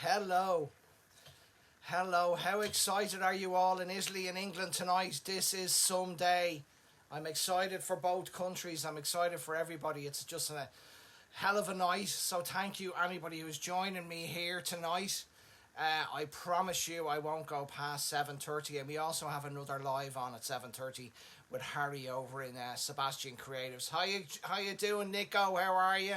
Hello. Hello. How excited are you all in Italy and England tonight? This is some day. I'm excited for both countries. I'm excited for everybody. It's just a hell of a night. So thank you anybody who's joining me here tonight. I promise you I won't go past 7:30, and we also have another live on at 7:30 with Harry over in Sebastian Creatives. How you doing, Nico? How are you?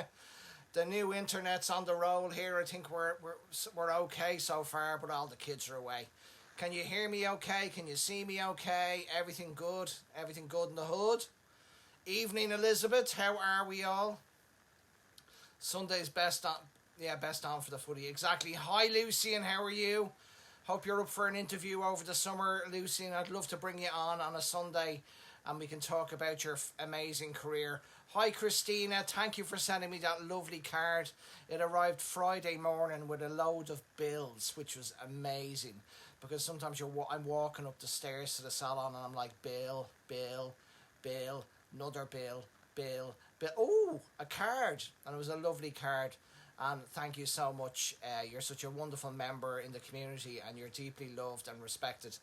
The new internet's on the roll here. I think we're okay so far, but all the kids are away. Can you hear me okay? Can you see me okay? Everything good? Everything good in the hood? Evening, Elizabeth. How are we all? Sunday's best on. Yeah, best on for the footy. Exactly. Hi, Lucian. How are you? Hope you're up for an interview over the summer, Lucian. I'd love to bring you on a Sunday and we can talk about your amazing career. Hi, Christina. Thank you for sending me that lovely card. It arrived Friday morning with a load of bills, which was amazing. Because sometimes I'm walking up the stairs to the salon and I'm like, bill, bill, bill, another bill, bill, bill. Oh, a card. And it was a lovely card. And thank you so much. You're such a wonderful member in the community and you're deeply loved and respected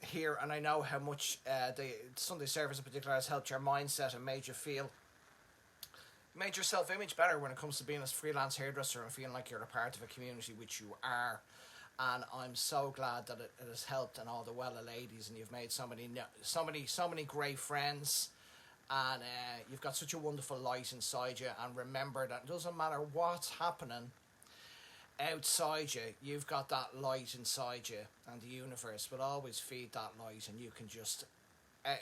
here. And I know how much the Sunday service in particular has helped your mindset and made your self-image better when it comes to being a freelance hairdresser and feeling like you're a part of a community, which you are. And I'm so glad that it has helped and all the Wella ladies, and you've made so many great friends. And you've got such a wonderful light inside you, and remember that it doesn't matter what's happening outside you, you've got that light inside you, and the universe will always feed that light, and you can just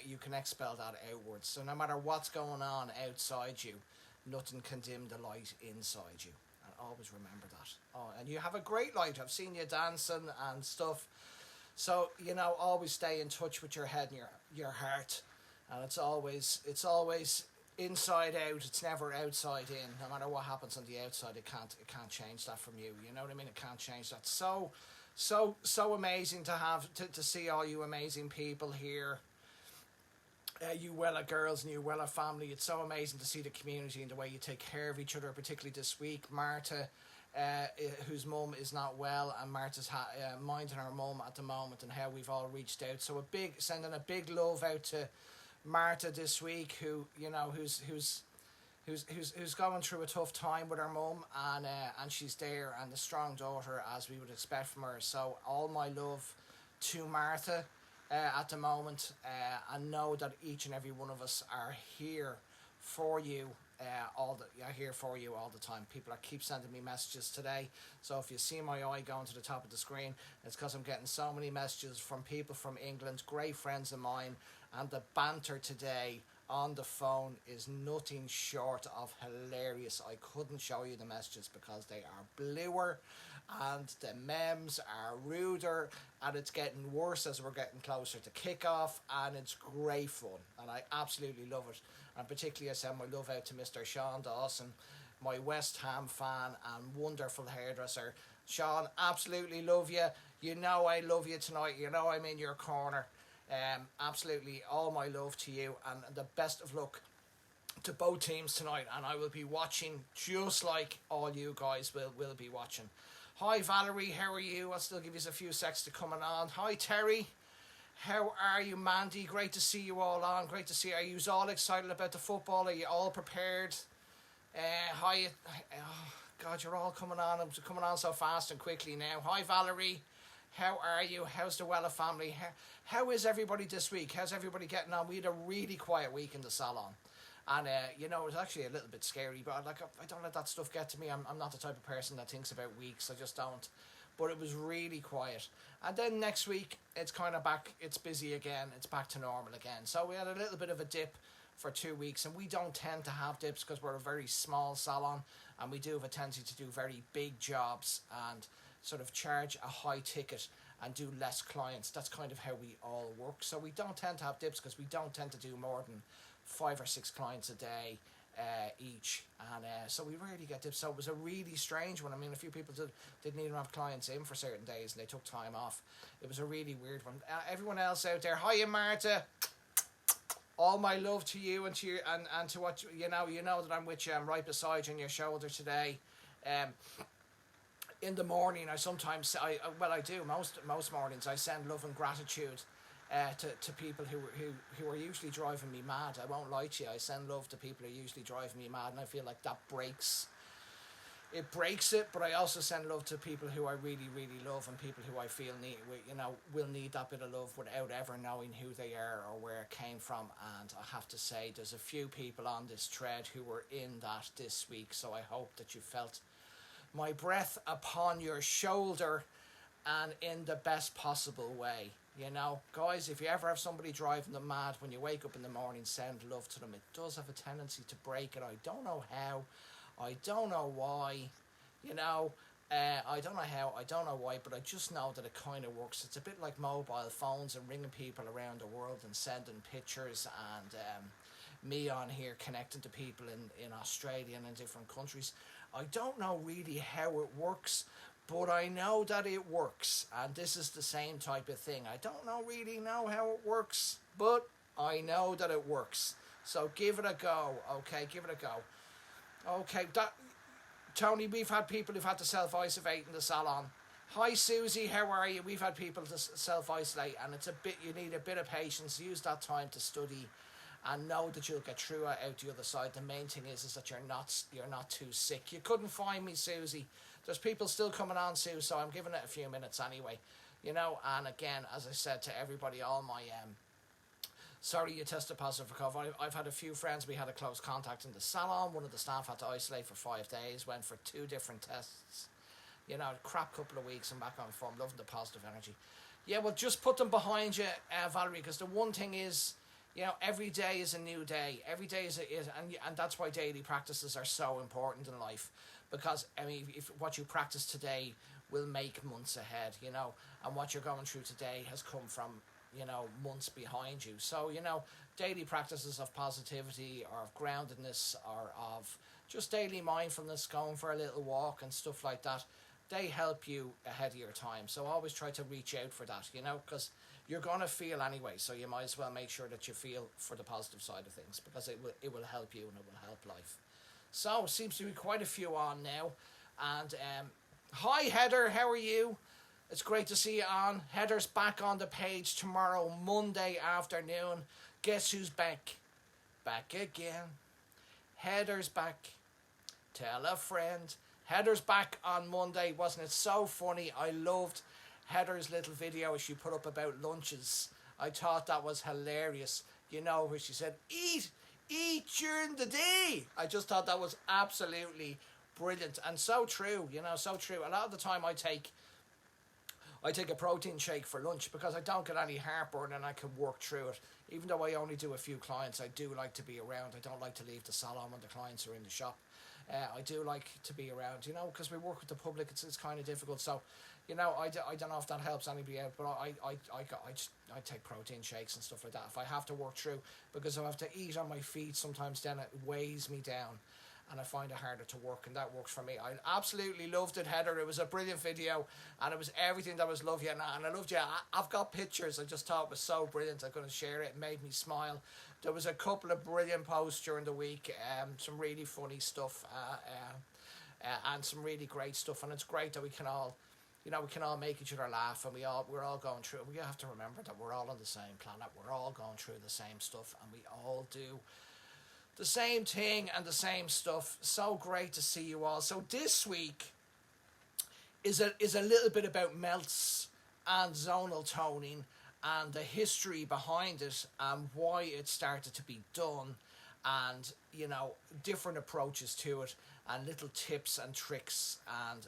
you can expel that outwards. So no matter what's going on outside you, nothing can dim the light inside you, and always remember that. Oh, and you have a great light. I've seen you dancing and stuff, so always stay in touch with your head and your heart. And it's always inside out. It's never outside in. No matter what happens on the outside, it can't change that from you. You know what I mean? It can't change that. So amazing to have to see all you amazing people here. You Wella girls and you Wella family. It's so amazing to see the community and the way you take care of each other, particularly this week. Marta, whose mum is not well, and Marta's minding her mum at the moment, and how we've all reached out. So sending a big love out to Marta this week, who's going through a tough time with her mum, and she's there, and the strong daughter as we would expect from her. So all my love to Martha at the moment, and know that each and every one of us are here for you. Here for you all the time. People keep sending me messages today, so if you see my eye going to the top of the screen, it's because I'm getting so many messages from people from England, great friends of mine, and the banter today on the phone is nothing short of hilarious. I couldn't show you the messages because they are bluer and the memes are ruder, and it's getting worse as we're getting closer to kickoff, and it's great fun and I absolutely love it. And particularly I send my love out to Mr. Sean Dawson, my West Ham fan and wonderful hairdresser. Sean, absolutely love you. You know I love you tonight. You know I'm in your corner. Absolutely all my love to you, and the best of luck to both teams tonight. And I will be watching just like all you guys will be watching. Hi Valerie, how are you? I'll still give you a few seconds to coming on. Hi Terry, how are you? Mandy, great to see you all on. Great to see you. Are you all excited about the football? Are you all prepared? Hi, oh God, you're all coming on. I'm coming on so fast and quickly now. Hi Valerie. How are you? How's the Wella family? How is everybody this week? How's everybody getting on? We had a really quiet week in the salon. And, it was actually a little bit scary. But I don't let that stuff get to me. I'm not the type of person that thinks about weeks. I just don't. But it was really quiet. And then next week, it's kind of back. It's busy again. It's back to normal again. So we had a little bit of a dip for 2 weeks. And we don't tend to have dips because we're a very small salon. And we do have a tendency to do very big jobs and sort of charge a high ticket and do less clients. That's kind of how we all work. So we don't tend to have dips because we don't tend to do more than 5 or 6 clients a day each, and so we rarely get dips. So it was a really strange one. I mean, a few people didn't even have clients in for certain days and they took time off. It was a really weird one. Everyone else out there, hiya Marta, all my love to you and to your, and to what you know that I'm with you. I'm right beside you on your shoulder today. in the morning, I sometimes, I do, most mornings, I send love and gratitude to people who are usually driving me mad. I won't lie to you. I send love to people who are usually driving me mad, and I feel like that breaks it. But I also send love to people who I really, really love, and people who I feel will need that bit of love without ever knowing who they are or where it came from. And I have to say, there's a few people on this thread who were in that this week, so I hope that you felt my breath upon your shoulder, and in the best possible way. Guys, if you ever have somebody driving them mad, when you wake up in the morning, send love to them. It does have a tendency to break it. I don't know how. I don't know why. I don't know how. I don't know why, but I just know that it kind of works. It's a bit like mobile phones and ringing people around the world and sending pictures, and me on here connecting to people in Australia and in different countries. I don't know really how it works, but I know that it works, and this is the same type of thing. I don't really know how it works, but I know that it works. So give it a go, okay? Give it a go. Okay, Tony, we've had people who've had to self-isolate in the salon. Hi, Susie, how are you? We've had people to self-isolate, and you need a bit of patience. Use that time to study and know that you'll get through it out the other side. The main thing is that you're not too sick. You couldn't find me, Susie. There's people still coming on, Sue, so I'm giving it a few minutes anyway. And again, as I said to everybody, all my sorry you tested positive for COVID. I've had a few friends. We had a close contact in the salon. One of the staff had to isolate for 5 days, went for 2 different tests. Crap couple of weeks and back on form. Loving the positive energy. Yeah, well, just put them behind you, Valerie, because the one thing is, every day is a new day. Every day is and that's why daily practices are so important in life. Because, if what you practice today will make months ahead, and what you're going through today has come from, months behind you. So, daily practices of positivity or of groundedness or of just daily mindfulness, going for a little walk and stuff like that, they help you ahead of your time. So always try to reach out for that, because you're going to feel anyway. So you might as well make sure that you feel for the positive side of things, because it will help you and it will help life. So, seems to be quite a few on now. And, hi Heather, how are you? It's great to see you on. Heather's back on the page tomorrow, Monday afternoon. Guess who's back? Back again. Heather's back. Tell a friend. Heather's back on Monday. Wasn't it so funny? I loved Heather's little video she put up about lunches. I thought that was hilarious. Where she said, eat during the day. I just thought that was absolutely brilliant and so true. So true. A lot of the time I take a protein shake for lunch because I don't get any heartburn and I can work through it. Even though I only do a few clients, I do like to be around. I don't like to leave the salon when the clients are in the shop. I do like to be around, because we work with the public. It's kind of difficult. So, I don't know if that helps anybody out, but I take protein shakes and stuff like that if I have to work through, because I have to eat on my feet sometimes. Then it weighs me down, and I find it harder to work, and that works for me. I absolutely loved it, Heather. It was a brilliant video, and it was everything that was lovely, and I loved you. I've got pictures. I just thought it was so brilliant. I'm going to share it. It made me smile. There was a couple of brilliant posts during the week, some really funny stuff, and some really great stuff, and it's great that we can all make each other laugh, and we're all going through it. We have to remember that we're all on the same planet. We're all going through the same stuff, and we all do the same thing and the same stuff. So great to see you all. So this week is a little bit about melts and zonal toning and the history behind it and why it started to be done, and different approaches to it, and little tips and tricks and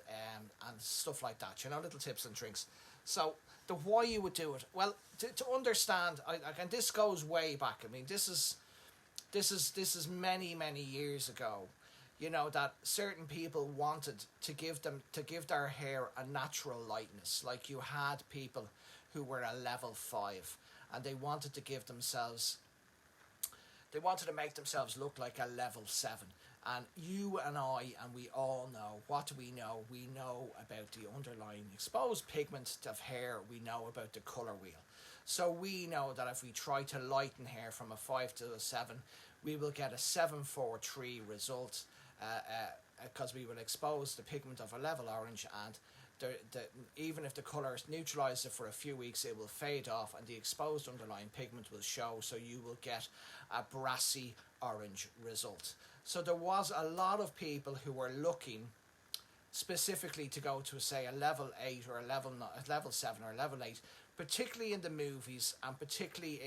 stuff like that. Little tips and tricks. So the why you would do it. Well, to understand, and this goes way back. This is many years ago. That certain people wanted to give their hair a natural lightness. Like you had people who were a level 5, and they wanted to make themselves look like a level 7. And you and I, and we all know, what do we know? We know about the underlying exposed pigment of hair. We know about the colour wheel. So we know that if we try to lighten hair from a 5 to a 7, we will get a 7-4-3 result, because we will expose the pigment of a level orange, and even if the colour neutralises it for a few weeks, it will fade off and the exposed underlying pigment will show, so you will get a brassy orange result. So there was a lot of people who were looking specifically to go to, say, a level 8 or a level 7 or a level 8, particularly in the movies, and particularly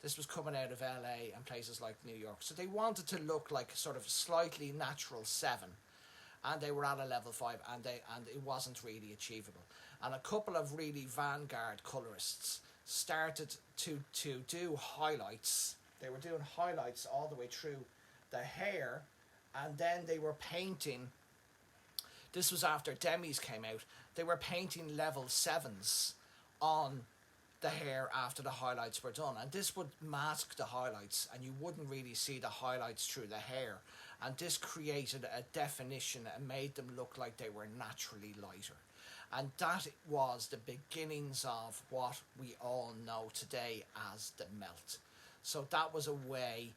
this was coming out of LA and places like New York. So they wanted to look like sort of slightly natural 7. And they were at a level 5, and it wasn't really achievable. And a couple of really vanguard colorists started to do highlights. They were doing highlights all the way through the hair, and then they were painting. This was after Demis came out. They were painting level 7s on the hair after the highlights were done, and this would mask the highlights, and you wouldn't really see the highlights through the hair. And this created a definition and made them look like they were naturally lighter. And that was the beginnings of what we all know today as the melt. So that was a way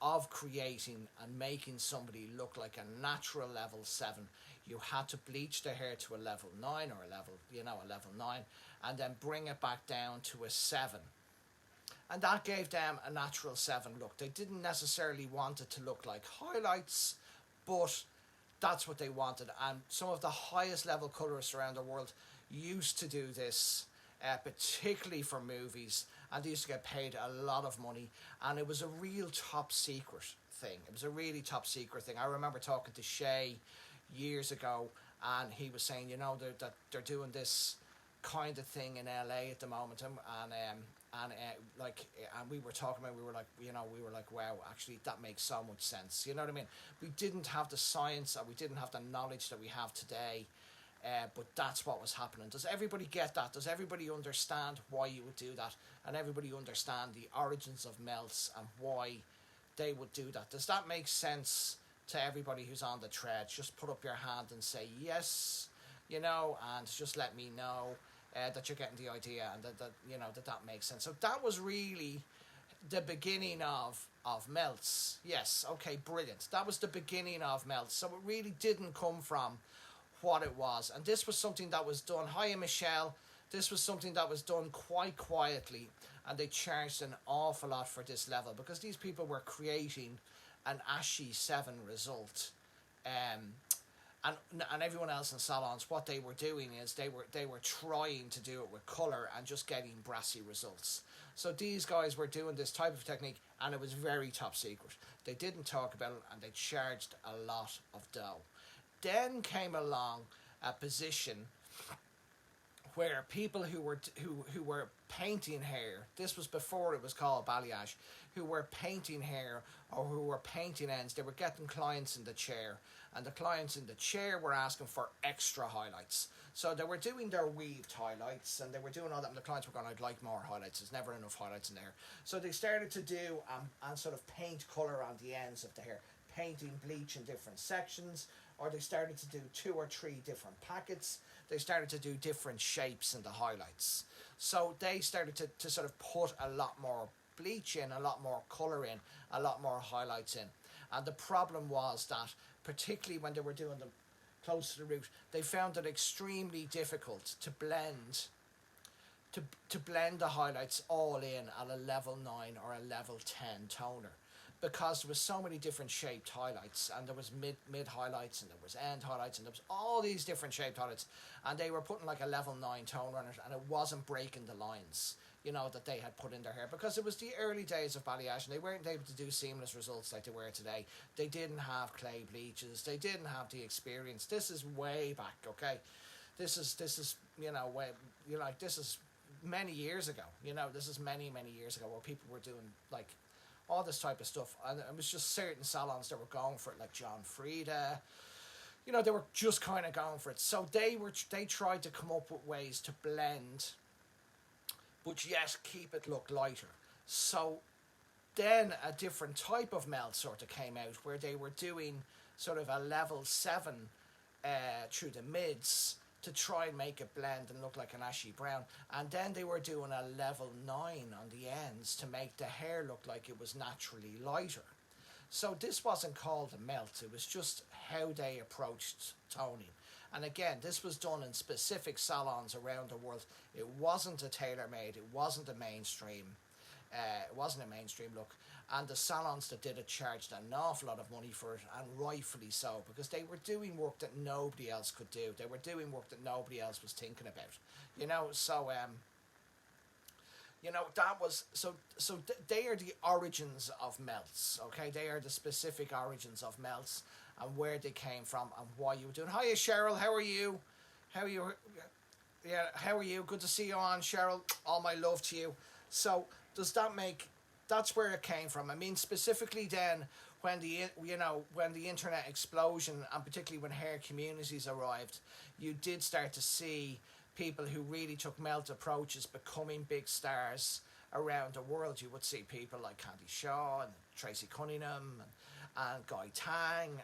of creating and making somebody look like a natural level 7. You had to bleach the hair to a level 9 or a level 9, and then bring it back down to a 7. And that gave them a natural 7 look. They didn't necessarily want it to look like highlights, but that's what they wanted. And some of the highest level colorists around the world used to do this, particularly for movies, and they used to get paid a lot of money. And it was a real top secret thing. It was a really top secret thing. I remember talking to Shay years ago, and he was saying, that they're doing this kind of thing in LA at the moment, and we were talking about, we were like, wow, actually that makes so much sense. You know what I mean? We didn't have the science, and we didn't have the knowledge that we have today, but that's what was happening. Does everybody get that? Does everybody understand why you would do that? And everybody understand the origins of melts and why they would do that? Does that make sense to everybody who's on the thread? Just put up your hand and say yes, and just let me know that you're getting the idea, and that makes sense. So that was really the beginning of melts. Yes, okay, brilliant. That was the beginning of melts. So it really didn't come from what it was. And this was something that was done, hiya Michelle, this was something that was done quite quietly, and they charged an awful lot for this level, because these people were creating an ashy 7 result. And everyone else in salons, what they were doing is they were trying to do it with colour and just getting brassy results. So these guys were doing this type of technique, and it was very top secret. They didn't talk about it, and they charged a lot of dough. Then came along a position where people who were painting hair, this was before it was called balayage, who were painting hair or who were painting ends, they were getting clients in the chair, and the clients in the chair were asking for extra highlights. So they were doing their weaved highlights, and they were doing all that, and the clients were going, I'd like more highlights, there's never enough highlights in there. So they started to do and sort of paint colour on the ends of the hair, painting bleach in different sections, or they started to do 2 or 3 different packets. They started to do different shapes in the highlights. So they started to sort of put a lot more bleach in, a lot more colour in, a lot more highlights in. And the problem was that, particularly when they were doing them close to the root, they found it extremely difficult to blend to blend the highlights all in at a level 9 or a level 10 toner, because there was so many different shaped highlights, and there was mid highlights, and there was end highlights, and there was all these different shaped highlights, and they were putting like a level 9 toner on it, and it wasn't breaking the lines that they had put in their hair, because it was the early days of balayage, and they weren't able to do seamless results like they were today. They didn't have clay bleaches, they didn't have the experience. This is way back, okay? This is way, this is many years ago. This is many years ago, where people were doing like all this type of stuff, and it was just certain salons that were going for it, like John Frieda. They were just kind of going for it. So they tried to come up with ways to blend, but yet keep it look lighter. So then a different type of melt sort of came out, where they were doing sort of a level 7 through the mids to try and make it blend and look like an ashy brown. And then they were doing a level 9 on the ends to make the hair look like it was naturally lighter. So this wasn't called a melt, it was just how they approached toning. And again, this was done in specific salons around the world. It wasn't a tailor-made, it wasn't a mainstream. It wasn't a mainstream look, and the salons that did it charged an awful lot of money for it, and rightfully so, because they were doing work that nobody else could do. They were doing work that nobody else was thinking about, you know. So you know, that was they are the origins of melts. Okay, they are the specific origins of melts and where they came from and why you were doing. Hiya, Cheryl. How are you? How are you? Yeah, how are you? Good to see you on, Cheryl. All my love to you. So does that make? That's where it came from. I mean, specifically then when the internet explosion, and particularly when hair communities arrived, you did start to see people who really took melt approaches becoming big stars around the world. You would see people like Candy Shaw and Tracy Cunningham and Guy Tang,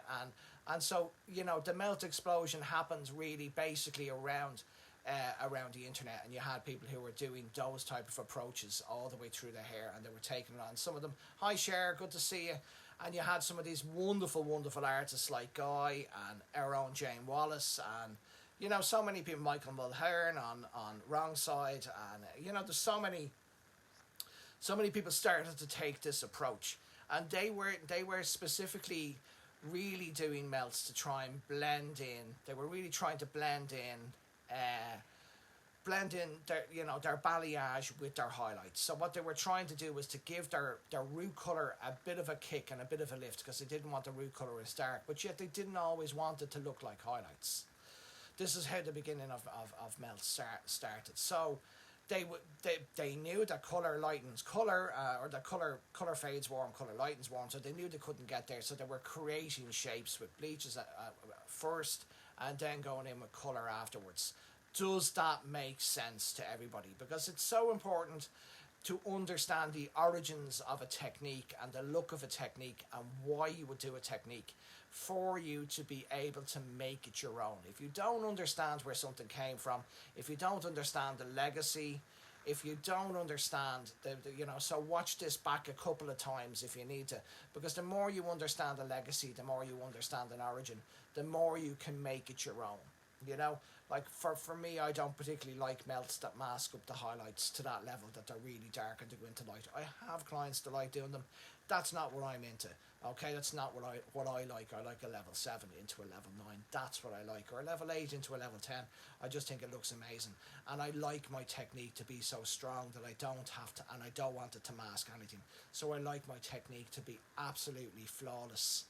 and so, you know, the melt explosion happens really basically around the internet, and you had people who were doing those type of approaches all the way through the hair, and they were taking it on. Some of them, hi Cher, good to see you. And you had some of these wonderful artists like Guy and our own Jane Wallace, and you know, so many people, Michael Mulhern on Wrong Side, and you know, there's so many people started to take this approach, and they were specifically really doing melts to try and blend in. They were really trying to blend in their balayage with their highlights. So what they were trying to do was to give their root colour a bit of a kick and a bit of a lift, because they didn't want the root colour as dark, but yet they didn't always want it to look like highlights. This is how the beginning of melt started. So they knew that colour lightens colour, or that colour fades warm, colour lightens warm, so they knew they couldn't get there, so they were creating shapes with bleaches first and then going in with colour afterwards. Does that make sense to everybody? Because it's so important to understand the origins of a technique and the look of a technique and why you would do a technique for you to be able to make it your own. If you don't understand where something came from, if you don't understand the legacy, if you don't understand so watch this back a couple of times if you need to, because the more you understand the legacy, the more you understand an origin, the more you can make it your own. You know, like for me, I don't particularly like melts that mask up the highlights to that level, that they're really dark and they go into light. I have clients that like doing them. That's not what I'm into. Okay, that's not what I like. I like a level 7 into a level 9. That's what I like. Or a level 8 into a level 10. I just think it looks amazing. And I like my technique to be so strong that I don't have to, and I don't want it to mask anything. So I like my technique to be absolutely flawless.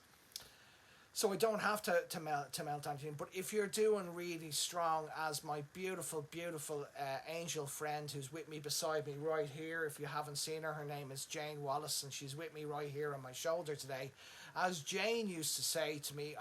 So I don't have to melt anything. But if you're doing really strong, as my beautiful angel friend who's with me beside me right here, if you haven't seen her name is Jane Wallace, and she's with me right here on my shoulder today. As Jane used to say to me,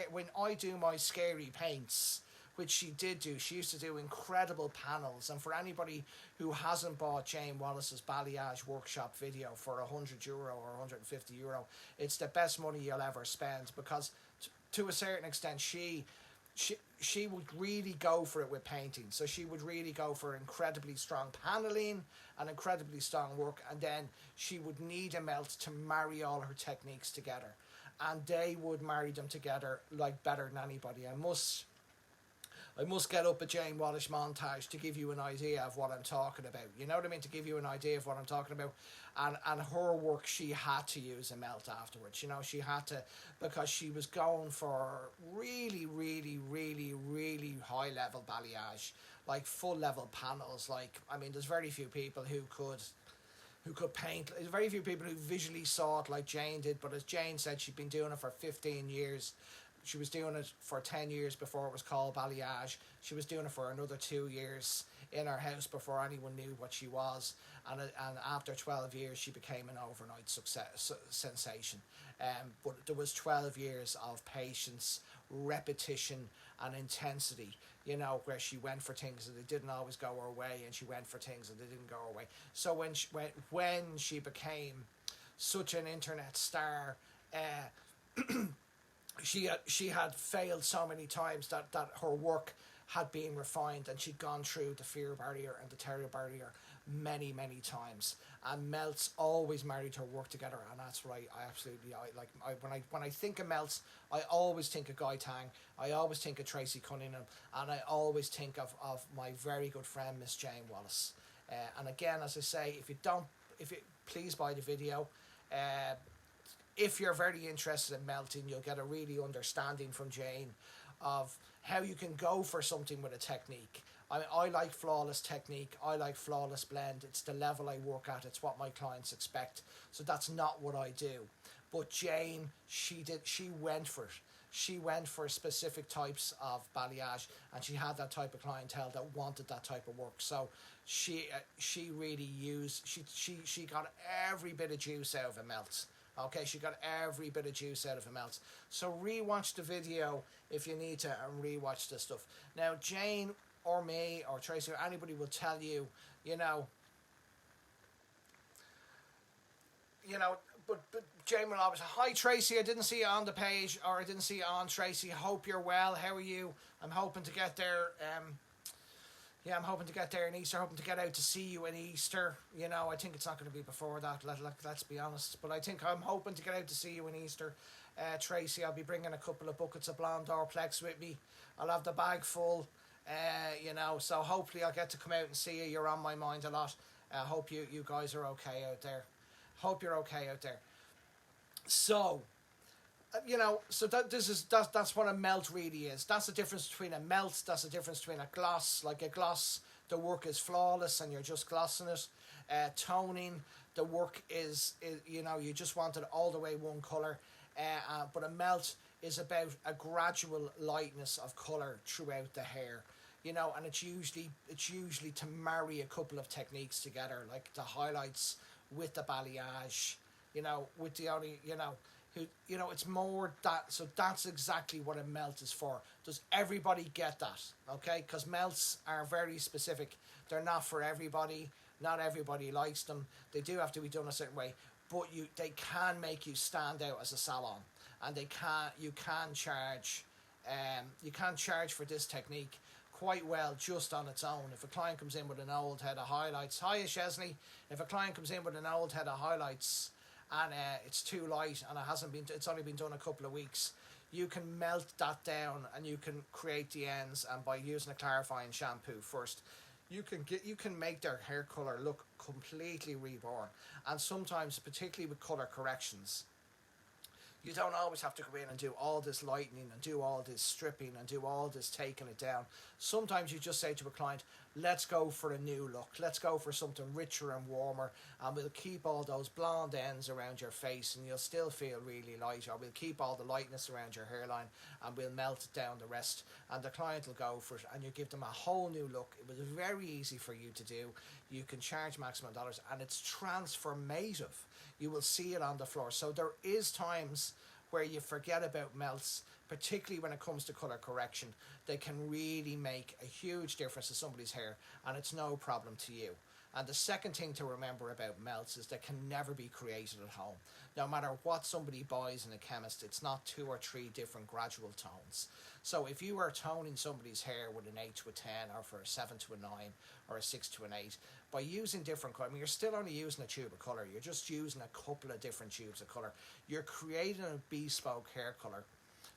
when I do my scary paints, which she did do, she used to do incredible panels. And for anybody who hasn't bought Jane Wallace's balayage workshop video for €100 or €150, it's the best money you'll ever spend, because to a certain extent she would really go for it with painting. So she would really go for incredibly strong paneling and incredibly strong work, and then she would need a melt to marry all her techniques together, and they would marry them together like better than anybody. I must get up a Jane Wallace montage to give you an idea of what I'm talking about. You know what I mean? To give you an idea of what I'm talking about. And her work, she had to use a melt afterwards. You know, she had to, because she was going for really, really, really, really high level balayage, like full level panels. Like, I mean, there's very few people who could paint. There's very few people who visually saw it like Jane did. But as Jane said, she'd been doing it for 15 years. She was doing it for 10 years before it was called balayage. She was doing it for another 2 years in her house before anyone knew what she was. And after 12 years, she became an overnight sensation. But there was 12 years of patience, repetition, and intensity, you know, where she went for things and they didn't always go her way, and she went for things and they didn't go her way. So when she became such an internet star, she had failed so many times that her work had been refined, and she'd gone through the fear barrier and the terror barrier many times, and melts always married her work together, and that's right. I absolutely when I think of melts, I always think of Guy Tang, I always think of Tracy Cunningham, and I always think of my very good friend Miss Jane Wallace. And again, as I say, if you please buy the video. If you're very interested in melting, you'll get a really understanding from Jane of how you can go for something with a technique. I like flawless technique. I like flawless blend. It's the level I work at. It's what my clients expect. So that's not what I do. But Jane, she went for it. She went for specific types of balayage, and she had that type of clientele that wanted that type of work. So she really used, she got every bit of juice out of a melt. Okay, she got every bit of juice out of a melt. So rewatch the video if you need to, and rewatch this stuff. Now Jane or me or Tracy or anybody will tell you, but Jane will always say, "Hi Tracy, I didn't see you on the page, or I didn't see you on, Tracy. Hope you're well. How are you? I'm hoping to get there. I'm hoping to get there in Easter, hoping to get out to see you in Easter. I think it's not going to be before that, let's be honest. But I'm hoping to get out to see you in Easter. Tracy, I'll be bringing a couple of buckets of Blonde Dorplex with me. I'll have the bag full, so hopefully I'll get to come out and see you. You're on my mind a lot. I hope you guys are okay out there. Hope you're okay out there. So... that's what a melt really is. That's the difference between a melt. That's the difference between a gloss. Like a gloss, the work is flawless and you're just glossing it. Toning, the work is you just want it all the way one colour. But a melt is about a gradual lightness of colour throughout the hair. And it's usually to marry a couple of techniques together, like the highlights with the balayage. With the only it's more that. So that's exactly what a melt is for. Does everybody get that? Okay, because melts are very specific. They're not for everybody. Not everybody likes them. They do have to be done a certain way, but they can make you stand out as a salon, and you can charge for this technique quite well just on its own. If a client comes in with an old head of highlights, hiya Chesney. If a client comes in with an old head of highlights, and it's too light and it's only been done a couple of weeks, you can melt that down and you can create the ends, and by using a clarifying shampoo first, you can make their hair colour look completely reborn. And sometimes, particularly with colour corrections, you don't always have to go in and do all this lightening and do all this stripping and do all this taking it down. Sometimes you just say to a client, let's go for a new look. Let's go for something richer and warmer, and we'll keep all those blonde ends around your face and you'll still feel really light, or we'll keep all the lightness around your hairline and we'll melt it down the rest. And the client will go for it, and you give them a whole new look. It was very easy for you to do. You can charge maximum dollars, and it's transformative. You will see it on the floor. So there is times where you forget about melts, particularly when it comes to colour correction. They can really make a huge difference to somebody's hair, and it's no problem to you. And the second thing to remember about melts is they can never be created at home. No matter what somebody buys in a chemist, it's not 2 or 3 different gradual tones. So if you are toning somebody's hair with an 8 to a 10, or for a 7 to a 9, or a 6 to an 8, by using different colour, you're still only using a tube of colour. You're just using a couple of different tubes of colour. You're creating a bespoke hair colour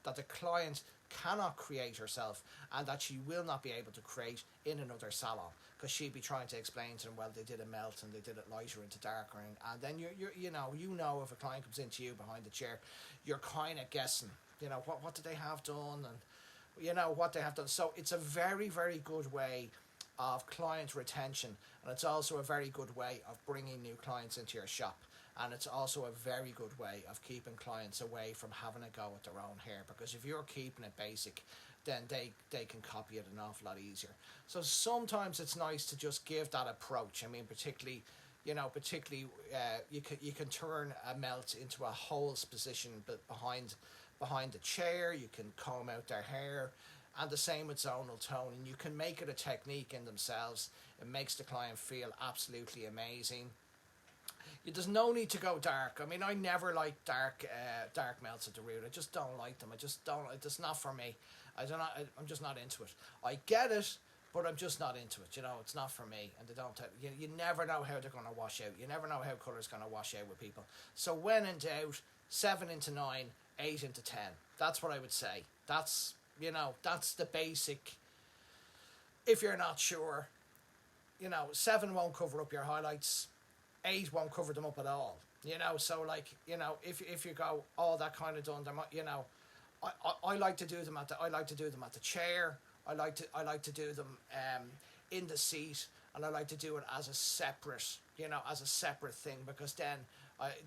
that the client cannot create herself, and that she will not be able to create in another salon, because she'd be trying to explain to them, well, they did a melt and they did it lighter into darker, and then you know if a client comes into you behind the chair, you're kind of guessing, what did they have done, and what they have done. So it's a very, very good way of client retention, and it's also a very good way of bringing new clients into your shop. And it's also a very good way of keeping clients away from having a go at their own hair, because if you're keeping it basic, then they can copy it an awful lot easier. So sometimes it's nice to just give that approach. I mean, particularly you can turn a melt into a holds position, but behind the chair. You can comb out their hair, and the same with zonal toning. You can make it a technique in themselves. It makes the client feel absolutely amazing. There's no need to go dark. I mean, I never like dark melts at the root. I just don't like them. I just don't. It's not for me. I'm just not into it. I get it but I'm just not into it. You know, it's not for me, and they don't. You never know how they're going to wash out. You never know how colour's going to wash out with people. So when in doubt, 7 into 9, 8 into 10. That's what I would say. That's, you know, that's the basic. If you're not sure, you know, 7 won't cover up your highlights, 8 won't cover them up at all. You know, so like, you know, if you go, oh, that kind of done, you know, I like to do them at the chair. I like to do them in the seat, and I like to do it as a separate, you know, as a separate thing, because then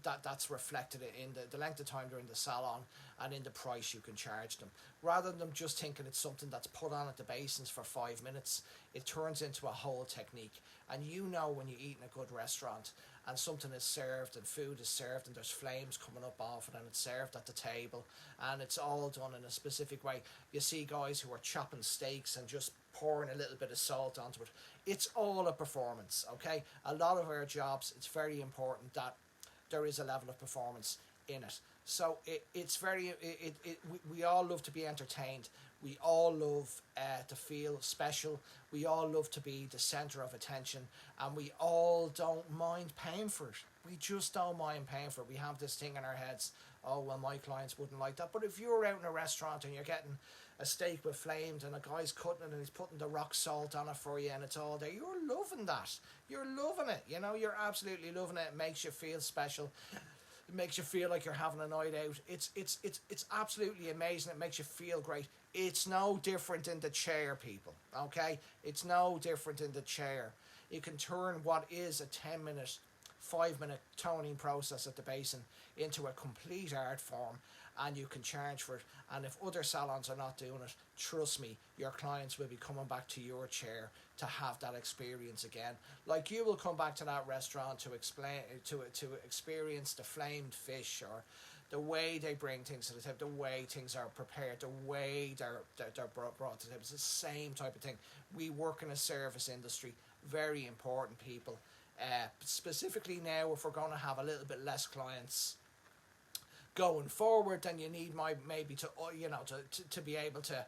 that's reflected in the length of time they're in the salon and in the price you can charge them. Rather than them just thinking it's something that's put on at the basins for 5 minutes, it turns into a whole technique. And you know when you eat in a good restaurant and something is served and food is served and there's flames coming up off it and it's served at the table and it's all done in a specific way. You see guys who are chopping steaks and just pouring a little bit of salt onto it. It's all a performance, okay? A lot of our jobs, it's very important that there is a level of performance in it. So we all love to be entertained. We all love to feel special. We all love to be the centre of attention, and we all don't mind paying for it. We just don't mind paying for it. We have this thing in our heads, oh, well, my clients wouldn't like that. But if you're out in a restaurant and you're getting a steak with flames and a guy's cutting it and he's putting the rock salt on it for you and it's all there, you're loving that. You're loving it. You know, you're absolutely loving it. It makes you feel special. It makes you feel like you're having a night out. It's absolutely amazing. It makes you feel great. It's no different in the chair, people. Okay? It's no different in the chair. You can turn what is a 10-minute, 5-minute toning process at the basin into a complete art form, and you can charge for it. And if other salons are not doing it, trust me, your clients will be coming back to your chair to have that experience again. Like you will come back to that restaurant to experience the flamed fish, or the way they bring things to the table, the way things are prepared, the way they're brought to the table. It's the same type of thing. We work in a service industry, very important, people. Specifically now, if we're going to have a little bit less clients going forward, then you need maybe to to be able to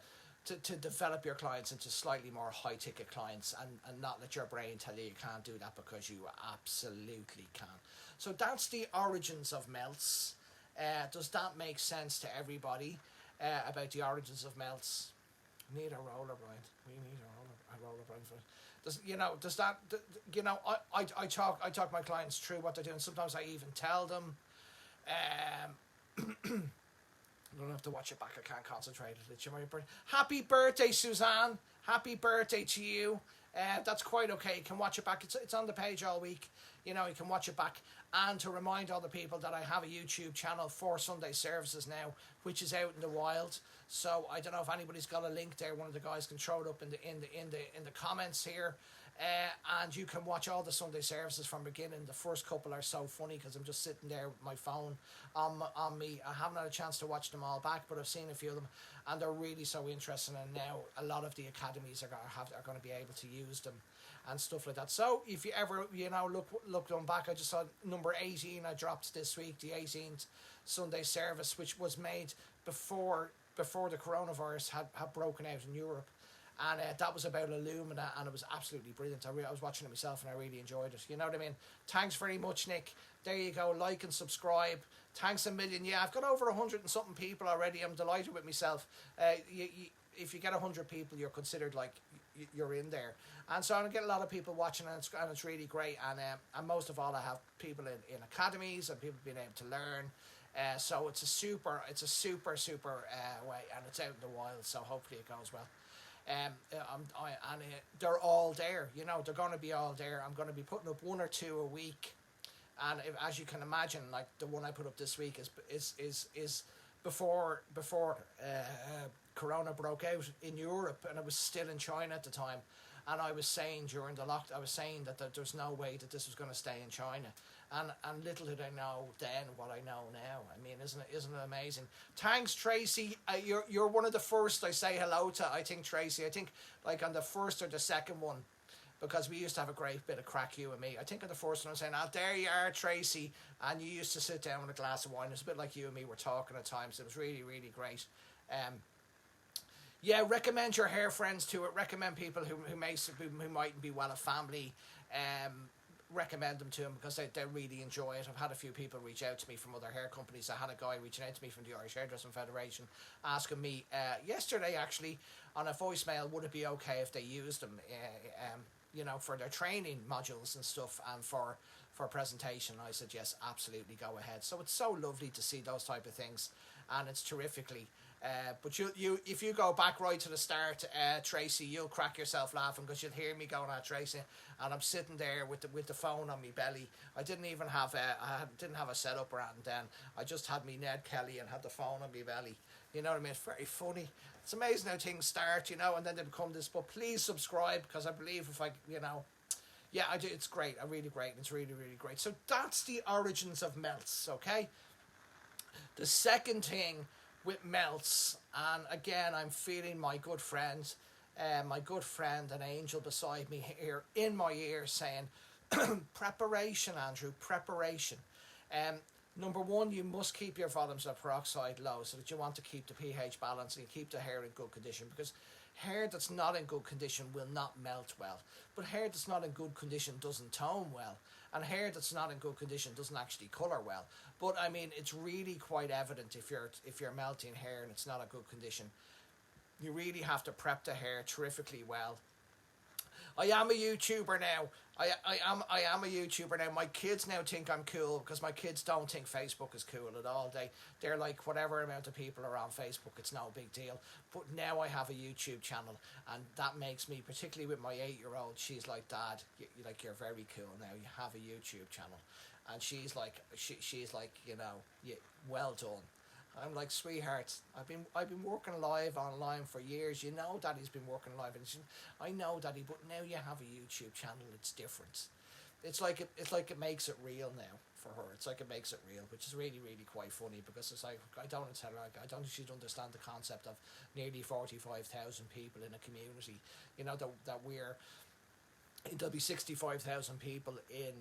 develop your clients into slightly more high ticket clients, and not let your brain tell you can't do that, because you absolutely can. So that's the origins of melts. Does that make sense to everybody about the origins of melts? We need a roller, Brian. We need a roller, Brian. I talk my clients through what they're doing. Sometimes I even tell them. I'm going to have to watch it back. I can't concentrate. Happy birthday, Suzanne. Happy birthday to you. That's quite okay. You can watch it back. It's on the page all week. You know, you can watch it back. And to remind other people that I have a YouTube channel for Sunday services now, which is out in the wild. So I don't know if anybody's got a link there. One of the guys can throw it up in the comments here. And you can watch all the Sunday services from beginning. The first couple are so funny because I'm just sitting there with my phone on me. I haven't had a chance to watch them all back, but I've seen a few of them, and they're really so interesting. And now a lot of the academies are going to be able to use them and stuff like that. So if you ever look them back, I just saw number 18 I dropped this week, the 18th Sunday service, which was made before the coronavirus had broken out in Europe. And that was about Illumina, and it was absolutely brilliant. I was watching it myself, and I really enjoyed it. You know what I mean? Thanks very much, Nick. There you go. Like and subscribe. Thanks a million. Yeah, I've got over 100 and something people already. I'm delighted with myself. If you get 100 people, you're considered like you're in there. And so I get a lot of people watching, and it's really great. And most of all, I have people in academies and people being able to learn. So it's a super way, and it's out in the wild. So hopefully it goes well. They're all there, you know. They're going to be all there. I'm going to be putting up 1 or 2 a week, and as you can imagine, like the one I put up this week is before Corona broke out in Europe, and it was still in China at the time. And I was saying during the lockdown, I was saying that there's no way that this was going to stay in China. And little did I know then what I know now. I mean, isn't it amazing? Thanks, Tracy. You're one of the first I say hello to, I think, Tracy. I think like on the first or the second one, because we used to have a great bit of crack, you and me. I think on the first one I was saying, oh, there you are, Tracy. And you used to sit down with a glass of wine. It was a bit like you and me were talking at times. It was really, really great. Yeah, recommend your hair friends to it. Recommend people who mightn't be well a family. Recommend them to them because they really enjoy it. I've had a few people reach out to me from other hair companies. I had a guy reaching out to me from the Irish Hairdressing Federation asking me yesterday actually on a voicemail, would it be okay if they used them for their training modules and stuff and for presentation. I said yes, absolutely, go ahead. So it's so lovely to see those type of things, and it's terrifically but you if you go back right to the start, Tracy, you'll crack yourself laughing because you'll hear me going at Tracy, and I'm sitting there with the phone on my belly. I didn't even have a setup around then. I just had me Ned Kelly and had the phone on my belly. You know what I mean? It's very funny. It's amazing how things start, and then they become this. But please subscribe because I believe if I, yeah, I do. It's great. Really great. It's really, really great. So that's the origins of melts. Okay. The second thing with melts, and again, I'm feeling my good friend and Angel beside me here in my ear saying, preparation, Andrew, preparation. Number one, you must keep your volumes of peroxide low so that you want to keep the pH balance and keep the hair in good condition, because hair that's not in good condition will not melt well, but hair that's not in good condition doesn't tone well, and hair that's not in good condition doesn't actually colour well. But I mean, it's really quite evident if you're melting hair and it's not a good condition. You really have to prep the hair terrifically well. I am a YouTuber now. I am a YouTuber now. My kids now think I'm cool because my kids don't think Facebook is cool at all. They're like, whatever amount of people are on Facebook, it's no big deal. But now I have a YouTube channel, and that makes me, particularly with my 8-year-old, she's like, Dad, you're very cool now. You have a YouTube channel, and she's like, well done. I'm like, sweetheart, I've been working live online for years. You know Daddy's been working live, and I know Daddy, but now you have a YouTube channel. It's different. It's like it makes it real now for her. It's like it makes it real, which is really, really quite funny, because it's like I don't tell her, I don't think she'd understand the concept of nearly 45,000 people in a community. That we're. There'll be 65,000 people in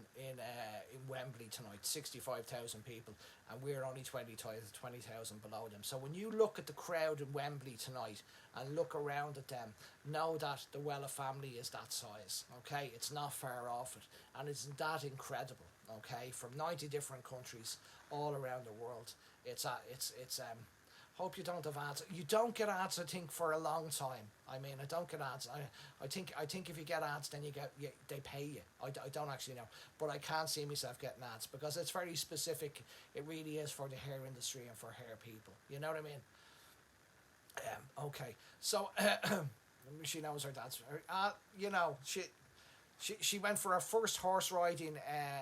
Wembley tonight. 65,000 people, and we're only 20,000 below them. So when you look at the crowd in Wembley tonight and look around at them, know that the Wella family is that size. Okay, it's not far off it, and it's that incredible. Okay, from 90 different countries all around the world. Hope you don't have ads. You don't get ads, I think, for a long time. I mean, I don't get ads. I think if you get ads, then they pay you. I don't actually know, but I can't see myself getting ads because it's very specific. It really is for the hair industry and for hair people. You know what I mean? Okay, so she knows her dad's. She went for her first horse riding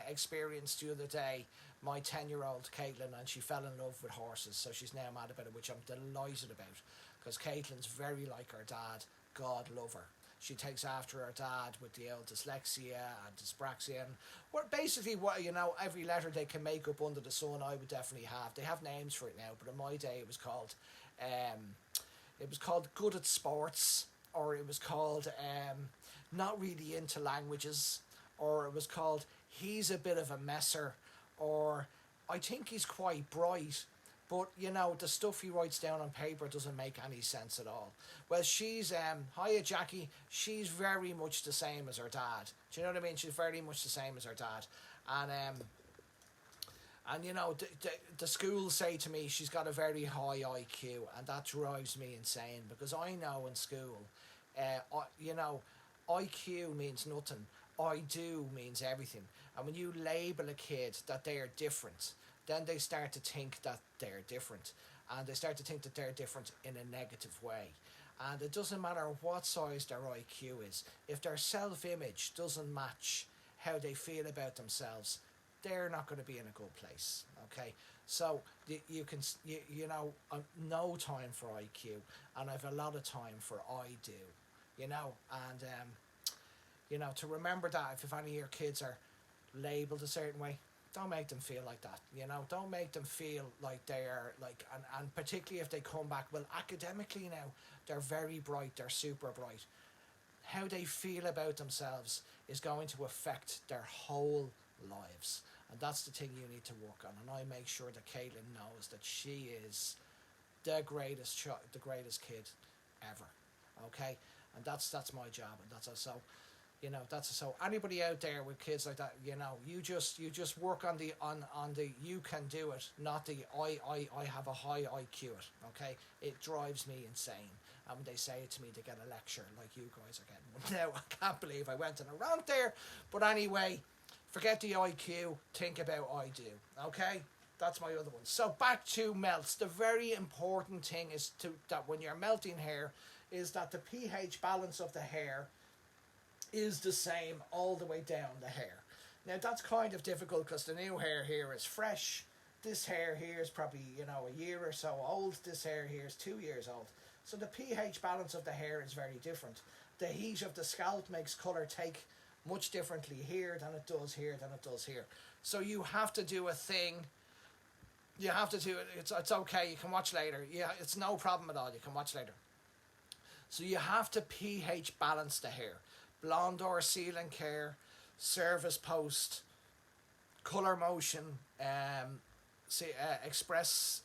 experience the other day, my 10-year-old Caitlin, and she fell in love with horses, so she's now mad about it, which I'm delighted about, because Caitlin's very like her dad. God love her. She takes after her dad with the old dyslexia and dyspraxia, and basically every letter they can make up under the sun, I would definitely have. They have names for it now, but in my day it was called good at sports, or it was called not really into languages, or it was called he's a bit of a messer, or I think he's quite bright, but the stuff he writes down on paper doesn't make any sense at all. Well, she's hiya Jackie, she's very much the same as her dad. Do you know what I mean? She's very much the same as her dad, and the schools say to me she's got a very high IQ, and that drives me insane, because I know in school IQ means nothing. I do means everything. And when you label a kid that they are different, then they start to think that they're different. And they start to think that they're different in a negative way. And it doesn't matter what size their IQ is. If their self-image doesn't match how they feel about themselves, they're not going to be in a good place. Okay? So no time for IQ, and I've a lot of time for I do. To remember that if any of your kids are labelled a certain way, don't make them feel like that. Don't make them feel like they are like, and particularly if they come back, well, academically now, they're very bright, they're super bright. How they feel about themselves is going to affect their whole lives. And that's the thing you need to work on. And I make sure that Caitlin knows that she is the greatest kid ever. Okay, and that's my job, and that's so. So anybody out there with kids like that, you just work on the you can do it, not the I have a high IQ it. Okay, it drives me insane. And when they say it to me, they get a lecture like you guys are getting. Now I can't believe I went on a rant there, but anyway, forget the IQ, think about I do. Okay, that's my other one. So back to melts. The very important thing is that when you're melting hair, is that the pH balance of the hair is the same all the way down the hair. Now that's kind of difficult because the new hair here is fresh. This hair here is probably, a year or so old. This hair here is 2 years old. So the pH balance of the hair is very different. The heat of the scalp makes colour take much differently here than it does here than it does here. So you have to do a thing. You have to do it. It's okay. You can watch later. Yeah, it's no problem at all. You can watch later. So you have to pH balance the hair. Blondor Seal & Care, Service Post, Colour Motion, Express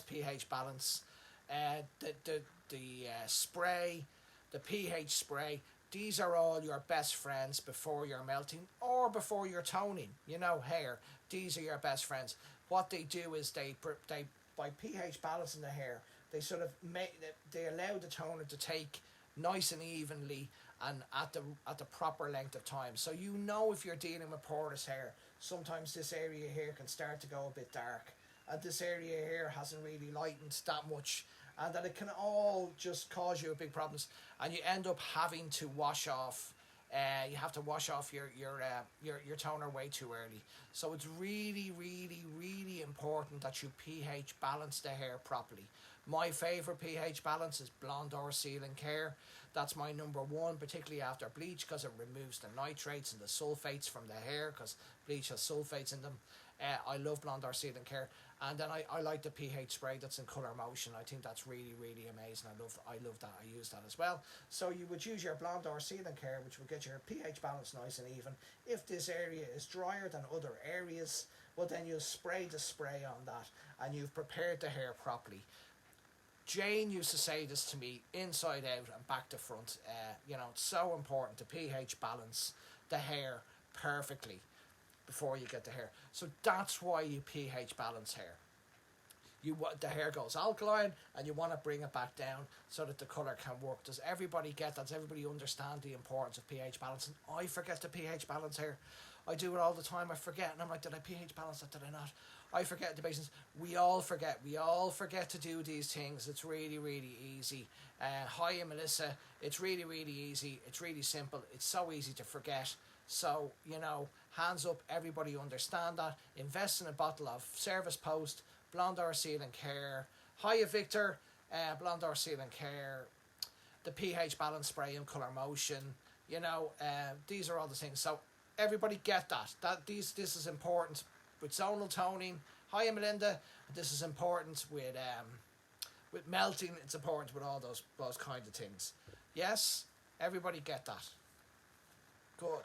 pH Balance, the spray, the pH spray. These are all your best friends before you're melting or before you're toning. Hair. These are your best friends. What they do is they by pH balancing the hair, they sort of they allow the toner to take nice and evenly and at the proper length of time. So if you're dealing with porous hair, sometimes this area here can start to go a bit dark, and this area here hasn't really lightened that much, and that it can all just cause you big problems, and you end up having to wash off. You have to wash off your toner way too early. So it's really, really, really important that you pH balance the hair properly. My favourite pH balance is Blondor Seal & Care. That's my number one, particularly after bleach, because it removes the nitrates and the sulfates from the hair, because bleach has sulfates in them. I love Blondor Seal & Care. And then I like the pH spray that's in Colour Motion. I think that's really, really amazing. I love that. I use that as well. So you would use your Blondor Seal & Care, which will get your pH balance nice and even. If this area is drier than other areas, well, then you'll spray the spray on that, and you've prepared the hair properly. Jane used to say this to me, inside out and back to front. It's so important to pH balance the hair perfectly before you get the hair. So that's why you pH balance hair. The hair goes alkaline, and you want to bring it back down so that the colour can work. Does everybody get that? Does everybody understand the importance of pH balance? And I forget to pH balance hair. I do it all the time. I forget, and I'm like, did I pH balance that? Did I not? I forget the basics. We all forget. We all forget to do these things. It's really, really easy. Hi, Melissa. It's really, really easy. It's really simple. It's so easy to forget. So, hands up, everybody understand that. Invest in a bottle of Service Post, Blondor Seal & Care. Hiya, Victor. Blondor Seal & Care. The pH balance spray in Colour Motion. These are all the things. So, everybody get that. This is important with zonal toning. Hiya, Melinda. This is important with melting. It's important with all those kind of things. Yes, everybody get that. Good.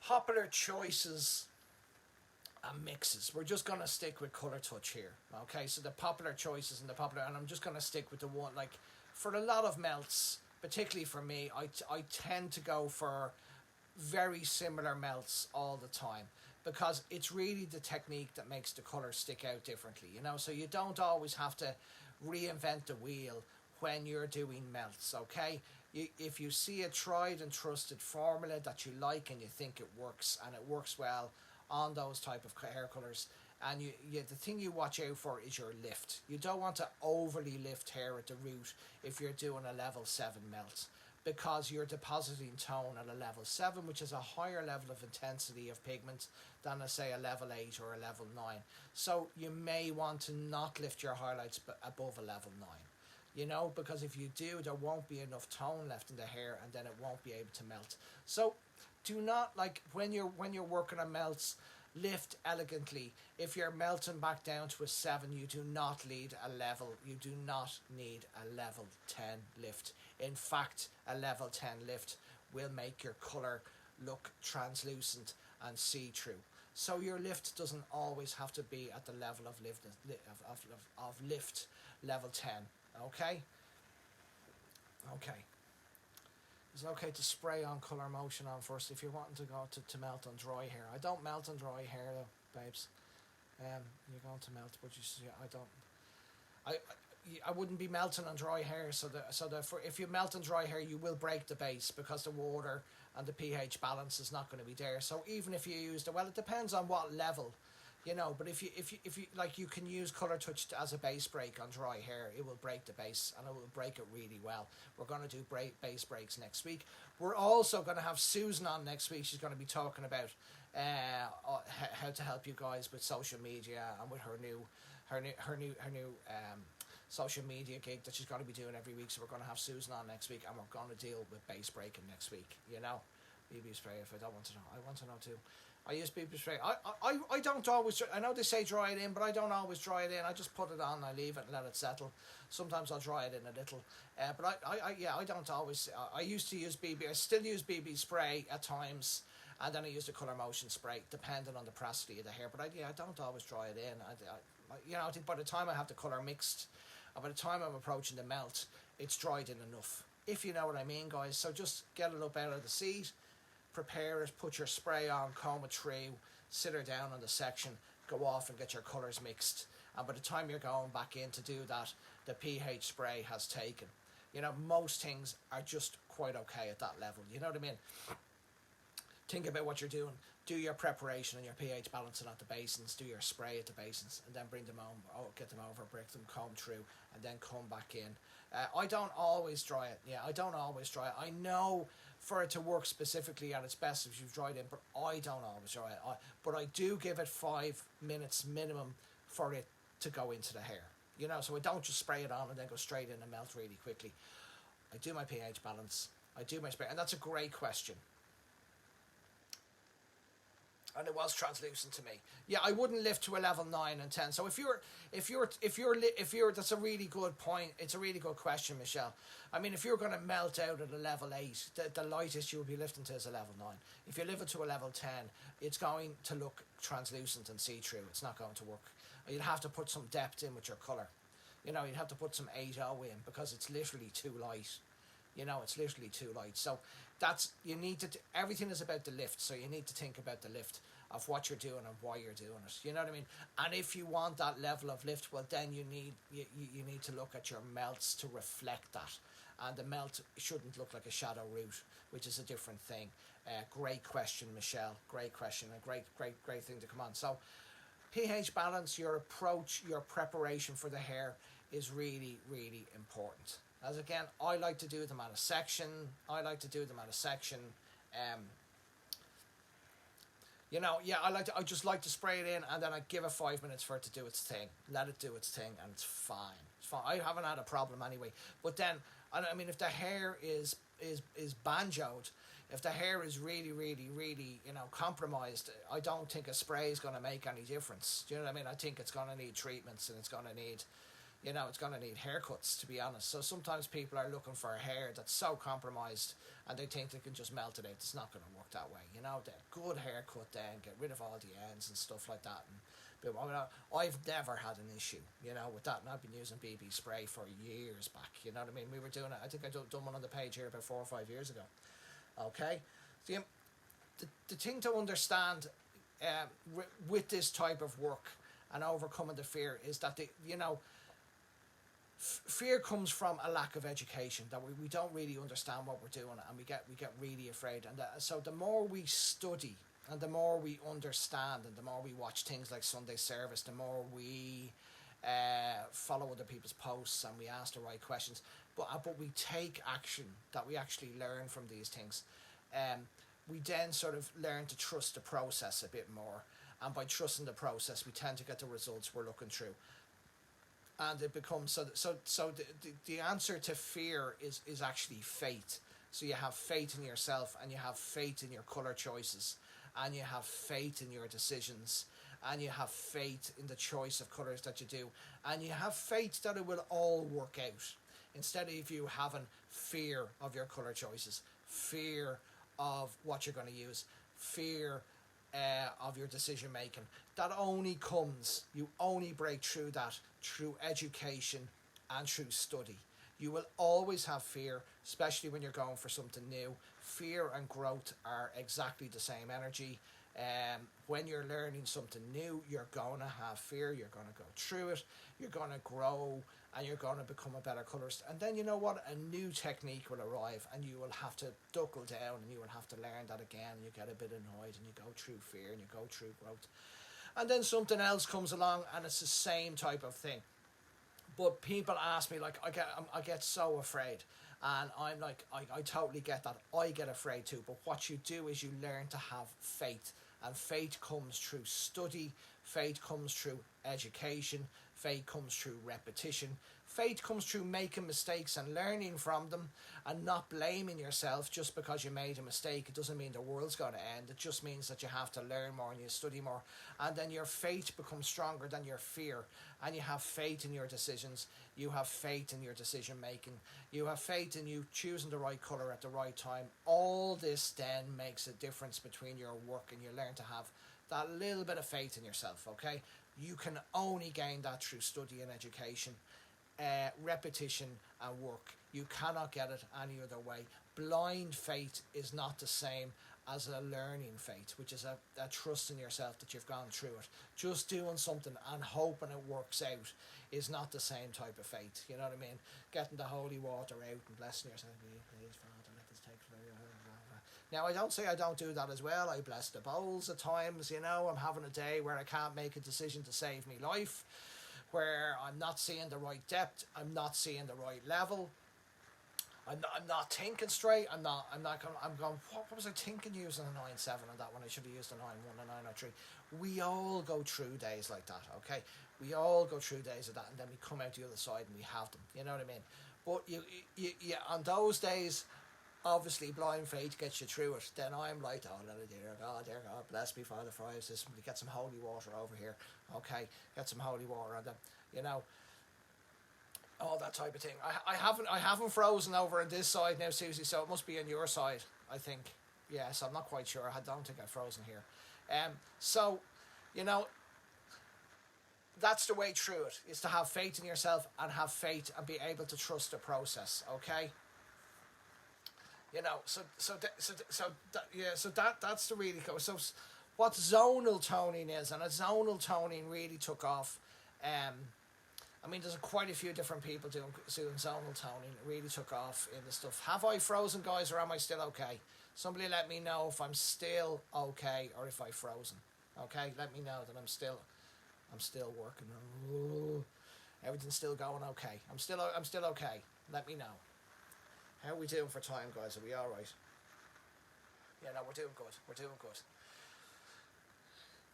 Popular choices and mixes. We're just going to stick with Colour Touch here. Okay, so the popular choices and I'm just going to stick with the one, like, for a lot of melts, particularly for me, I tend to go for very similar melts all the time, because it's really the technique that makes the colour stick out differently, so you don't always have to reinvent the wheel when you're doing melts. Okay, if you see a tried and trusted formula that you like and you think it works, and it works well on those type of hair colours, and the thing you watch out for is your lift. You don't want to overly lift hair at the root if you're doing a level 7 melt, because you're depositing tone at a level 7, which is a higher level of intensity of pigment than, say, a level 8 or a level 9. So you may want to not lift your highlights above a level 9, because if you do, there won't be enough tone left in the hair, and then it won't be able to melt. So do not, like, when you're working on melts, lift elegantly. If you're melting back down to a 7, you do not need a level 10 lift. In fact, a level 10 lift will make your colour look translucent and see-through. So your lift doesn't always have to be at the level of lift level 10. Okay? Okay. Is it okay to spray on colour motion on first if you're wanting to go to melt on dry hair? I don't melt on dry hair though, babes. You're going to melt, but you see, I don't. I wouldn't be melting on dry hair, if you melt on dry hair, you will break the base because the water and the pH balance is not going to be there. So even if you used it, well, it depends on what level, But if you like, you can use Colour Touch as a base break on dry hair. It will break the base and it will break it really well. We're going to do base breaks next week. We're also going to have Susan on next week. She's going to be talking about how to help you guys with social media and with her new social media gig that she's going to be doing every week. So we're going to have Susan on next week, and we're going to deal with base breaking next week. BB spray. If I don't want to know, I want to know too. I use BB spray. I don't always. I know they say dry it in, but I don't always dry it in. I just put it on. I leave it and let it settle. Sometimes I'll dry it in a little. But I don't always. I used to use BB. I still use BB spray at times. And then I use the Colour Motion spray, depending on the porosity of the hair. But I don't always dry it in. I think by the time I have the colour mixed, and by the time I'm approaching the melt, it's dried in enough. If you know what I mean, guys. So just get it up out of the seat, prepare it, put your spray on, comb it through, sit her down on the section, go off and get your colours mixed. And by the time you're going back in to do that, the pH spray has taken. Most things are just quite okay at that level. You know what I mean? Think about what you're doing. Do your preparation and your pH balancing at the basins. Do your spray at the basins, and then bring them on. Get them over, break them, comb through, and then come back in. I don't always dry it. Yeah, I don't always dry it. I know for it to work specifically at its best if you've dried it, but I don't always dry it. But I do give it 5 minutes minimum for it to go into the hair. So I don't just spray it on and then go straight in and melt really quickly. I do my pH balance. I do my spray, and that's a great question. And it was translucent to me. Yeah, I wouldn't lift to a level 9 and 10. So if you're, that's a really good point. It's a really good question, Michelle. I mean, if you're going to melt out at a level 8, the lightest you'll be lifting to is a level 9. If you lift it to a level 10, it's going to look translucent and see-through. It's not going to work. You'd have to put some depth in with your colour. You'd have to put some 8.0 in because it's literally too light. It's literally too light. So everything is about the lift. So you need to think about the lift of what you're doing and why you're doing it. You know what I mean? And if you want that level of lift, well, then you need to look at your melts to reflect that. And the melt shouldn't look like a shadow root, which is a different thing. Great question, Michelle. Great question. A great thing to come on. So pH balance, your approach, your preparation for the hair is really, really important. As again, I like to do them at a section. I just like to spray it in, and then I give it 5 minutes for it to do its thing. Let it do its thing, and it's fine. It's fine. I haven't had a problem anyway. But then, I mean, if the hair is banjoed, if the hair is really, really, really, compromised, I don't think a spray is going to make any difference. Do you know what I mean? I think it's going to need treatments, and it's going to need haircuts, to be honest. So sometimes people are looking for a hair that's so compromised and they think they can just melt it out. It's not going to work that way. The good haircut then, get rid of all the ends and stuff like that. And I've never had an issue, with that. And I've been using BB spray for years back. You know what I mean? We were doing it. I think I done one on the page here about 4 or 5 years ago. Okay? So, the thing to understand with this type of work and overcoming the fear is that fear comes from a lack of education, that we don't really understand what we're doing, and we get really afraid. And so the more we study and the more we understand and the more we watch things like Sunday Service, the more we follow other people's posts and we ask the right questions, but we take action, that we actually learn from these things. We then sort of learn to trust the process a bit more, and by trusting the process we tend to get the results we're looking through. And it becomes so the answer to fear is actually faith. So you have faith in yourself, and you have faith in your colour choices, and you have faith in your decisions, and you have faith in the choice of colours that you do, and you have faith that it will all work out. Instead of you having fear of your colour choices, fear of what you're going to use, fear of your decision making, that only comes, you only break through that through education, and through study. You will always have fear, especially when you're going for something new. Fear and growth are exactly the same energy. When you're learning something new, you're going to have fear, you're going to go through it, you're going to grow, and you're going to become a better colorist. And then you know what? A new technique will arrive, and you will have to buckle down, and you will have to learn that again, and you get a bit annoyed, and you go through fear, and you go through growth. And then something else comes along, and it's the same type of thing. But people ask me, like, I get so afraid. And I'm like, I totally get that. I get afraid too. But what you do is you learn to have faith. And faith comes through study. Faith comes through education. Faith comes through repetition. Faith comes through making mistakes and learning from them and not blaming yourself just because you made a mistake. It doesn't mean the world's going to end. It just means that you have to learn more and you study more. And then your faith becomes stronger than your fear. And you have faith in your decisions. You have faith in your decision making. You have faith in you choosing the right colour at the right time. All this then makes a difference between your work, and you learn to have that little bit of faith in yourself, okay? You can only gain that through study and education. Repetition and work. You cannot get it any other way. Blind faith is not the same as a learning faith, which is a trust in yourself that you've gone through it. Just doing something and hoping it works out is not the same type of faith. You know what I mean? Getting the holy water out and blessing yourself. Please, Father, let this take from you. Now, I don't say I don't do that as well. I bless the bowls at times, you know. I'm having a day where I can't make a decision to save me life, where I'm not seeing the right depth, I'm not seeing the right level, I'm not thinking straight, I'm going, what was I thinking using a 9.7 on that when I should have used a 9.1 or 9.03? We all go through days like that, okay? We all go through days of that, and then we come out the other side and we have them, you know what I mean? But you on those days, obviously blind faith gets you through it. Then I'm like, oh, dear God, bless me, Father Fries, get some holy water over here, okay? Get some holy water, and then, you know, all that type of thing. I haven't frozen over on this side now, Susie, so it must be on your side, I think. Yes, I'm not quite sure. I don't think I've frozen here. So, you know, that's the way through it, is to have faith in yourself and have faith and be able to trust the process, okay? You know, that's the really cool. So what zonal toning is, and a zonal toning really took off. I mean, there's quite a few different people doing zonal toning. It really took off in the stuff. Have I frozen, guys, or am I still okay? Somebody let me know if I'm still okay or if I've frozen. Okay, let me know that I'm still working. Ooh, everything's still going okay. I'm still okay. Let me know. How are we doing for time, guys? Are we all right? Yeah, no, we're doing good. We're doing good.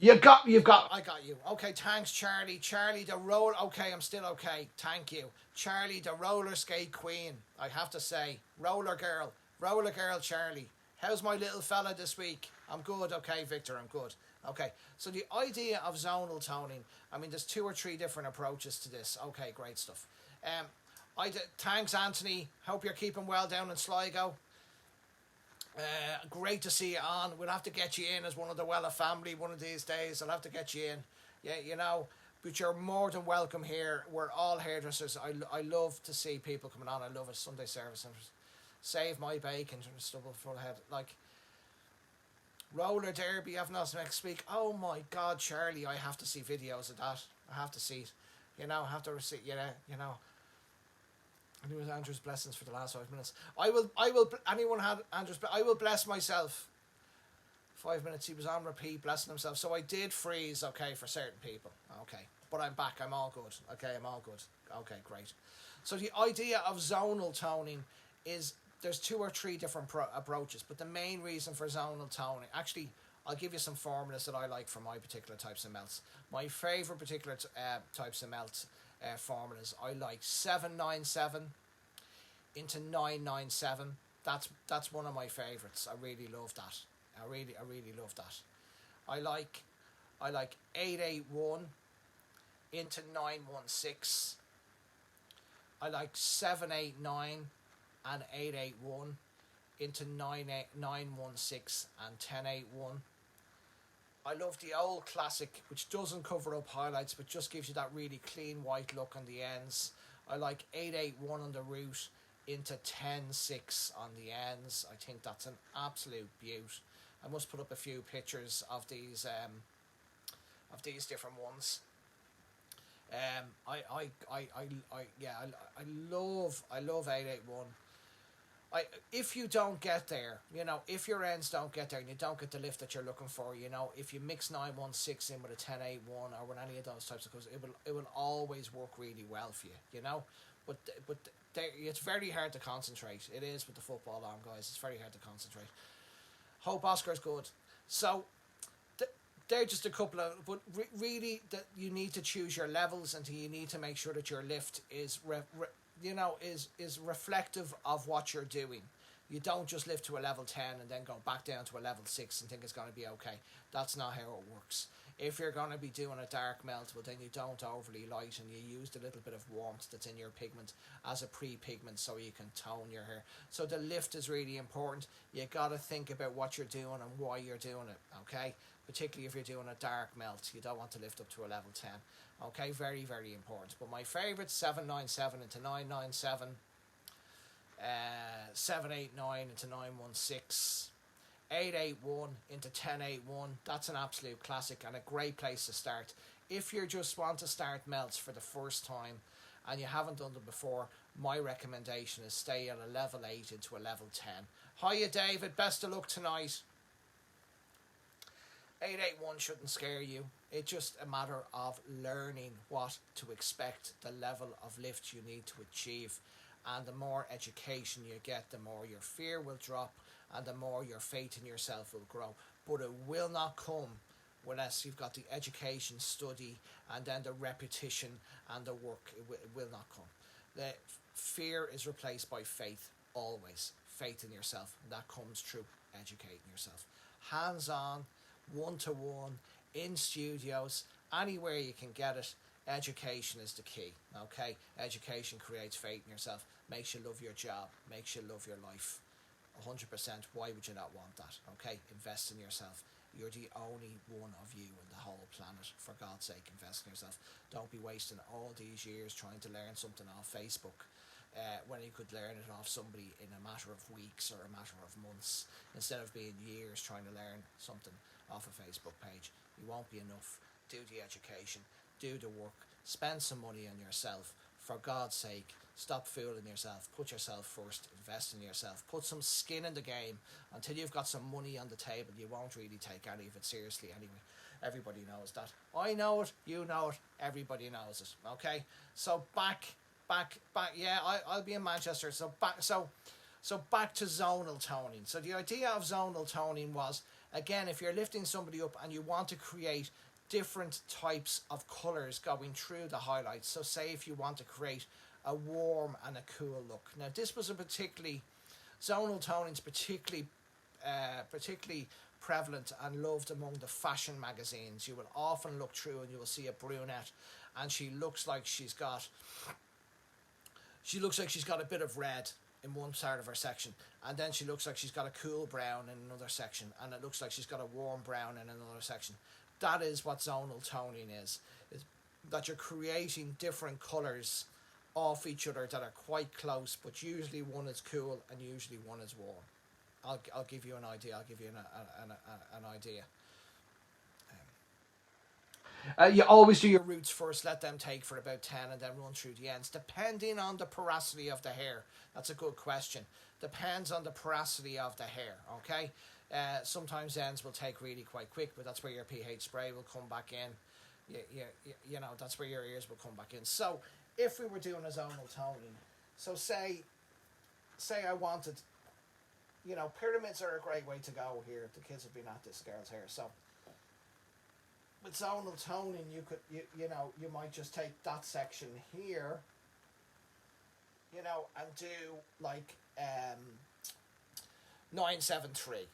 I got you. Okay, thanks, Charlie. Charlie, the roll. Okay, I'm still okay. Thank you. Charlie, the roller skate queen. I have to say, roller girl, Charlie. How's my little fella this week? I'm good. Okay, Victor, I'm good. Okay, so the idea of zonal toning, I mean, there's 2 or 3 different approaches to this. Okay, great stuff. Thanks, Anthony. Hope you're keeping well down in Sligo. Great to see you on. We'll have to get you in as one of the Wella family one of these days. I'll have to get you in. Yeah, you know, but you're more than welcome here. We're all hairdressers. I love to see people coming on. I love a Sunday service. And save my bacon and stubble full head. Like, roller derby having us next week. Oh my God, Charlie, I have to see videos of that. I have to see it. You know, I have to see, you know. And it was Andrew's blessings for the last 5 minutes. I will, anyone had Andrew's, I will bless myself. 5 minutes, he was on repeat, blessing himself. So I did freeze, okay, for certain people. Okay, but I'm back, I'm all good. Okay, I'm all good. Okay, great. So the idea of zonal toning is, there's 2 or 3 different approaches, but the main reason for zonal toning, actually, I'll give you some formulas that I like for my particular types of melts. My favourite particular types of melts, formulas, I like 797 into 997. That's one of my favourites. I really love that. I really love that. I like 881 into 916. I like 789 and 881 into 916 and 1081. I love the old classic, which doesn't cover up highlights, but just gives you that really clean white look on the ends. I like 881 on the root into 10-6 on the ends. I think that's an absolute beaut. I must put up a few pictures of these different ones. I love 881. If you don't get there, if your ends don't get there and you don't get the lift that you're looking for, if you mix 916 in with a 1081 or with any of those types of colours, it will always work really well for you, But it's very hard to concentrate. It is with the football on, guys. It's very hard to concentrate. Hope Oscar's good. So they're just a couple of, but really that you need to choose your levels, and you need to make sure that your lift is is reflective of what you're doing. You don't just lift to a level 10 and then go back down to a level 6 and think it's going to be okay. That's not how it works. If you're going to be doing a dark melt, well, then you don't overly light and you use the little bit of warmth that's in your pigment as a pre-pigment so you can tone your hair. So the lift is really important. You got to think about what you're doing and why you're doing it, okay? Particularly if you're doing a dark melt. You don't want to lift up to a level 10. Okay, very, very important. But my favourite, 797 into 997, 789 into 916, 881 into 1081. That's an absolute classic and a great place to start. If you just want to start melts for the first time and you haven't done them before, my recommendation is stay at a level 8 into a level 10. Hiya, David. Best of luck tonight. 881 shouldn't scare you. It's just a matter of learning what to expect, the level of lift you need to achieve. And the more education you get, the more your fear will drop and the more your faith in yourself will grow. But it will not come unless you've got the education, study, and then the repetition and the work. It will not come. The fear is replaced by faith, always. Faith in yourself. And that comes through educating yourself. Hands-on, one-to-one, in studios, anywhere you can get it. Education is the key, okay? Education creates faith in yourself, makes you love your job, makes you love your life. 100%, why would you not want that, okay? Invest in yourself. You're the only one of you in the whole planet. For God's sake, invest in yourself. Don't be wasting all these years trying to learn something off Facebook when you could learn it off somebody in a matter of weeks or a matter of months, instead of being years trying to learn something off a Facebook page. You won't be enough. Do the education, do the work, spend some money on yourself. For God's sake, stop fooling yourself. Put yourself first. Invest in yourself. Put some skin in the game. Until you've got some money on the table, you won't really take any of it seriously anyway. Everybody knows that. I know it. You know it. Everybody knows it. Okay? So back. Yeah, I'll be in Manchester. So back to zonal toning. So the idea of zonal toning was, again, if you're lifting somebody up and you want to create different types of colours going through the highlights. So say if you want to create a warm and a cool look. Now this was zonal toning's particularly prevalent and loved among the fashion magazines. You will often look through and you will see a brunette and she looks like she's got a bit of red in one side of her section, and then she looks like she's got a cool brown in another section, and it looks like she's got a warm brown in another section. That is what zonal toning is that you're creating different colours off each other that are quite close, but usually one is cool and usually one is warm. I'll give you an idea. I'll give you an idea. You always do your roots first, let them take for about 10 and then run through the ends, depending on the porosity of the hair. That's a good question. Depends on the porosity of the hair, okay? Sometimes ends will take really quite quick, but that's where your pH spray will come back in. You know, that's where your ears will come back in. So if we were doing a zonal toning, so say I wanted, pyramids are a great way to go here. The kids have been at this girl's hair, so with zonal toning, you might just take that section here, and do like 973,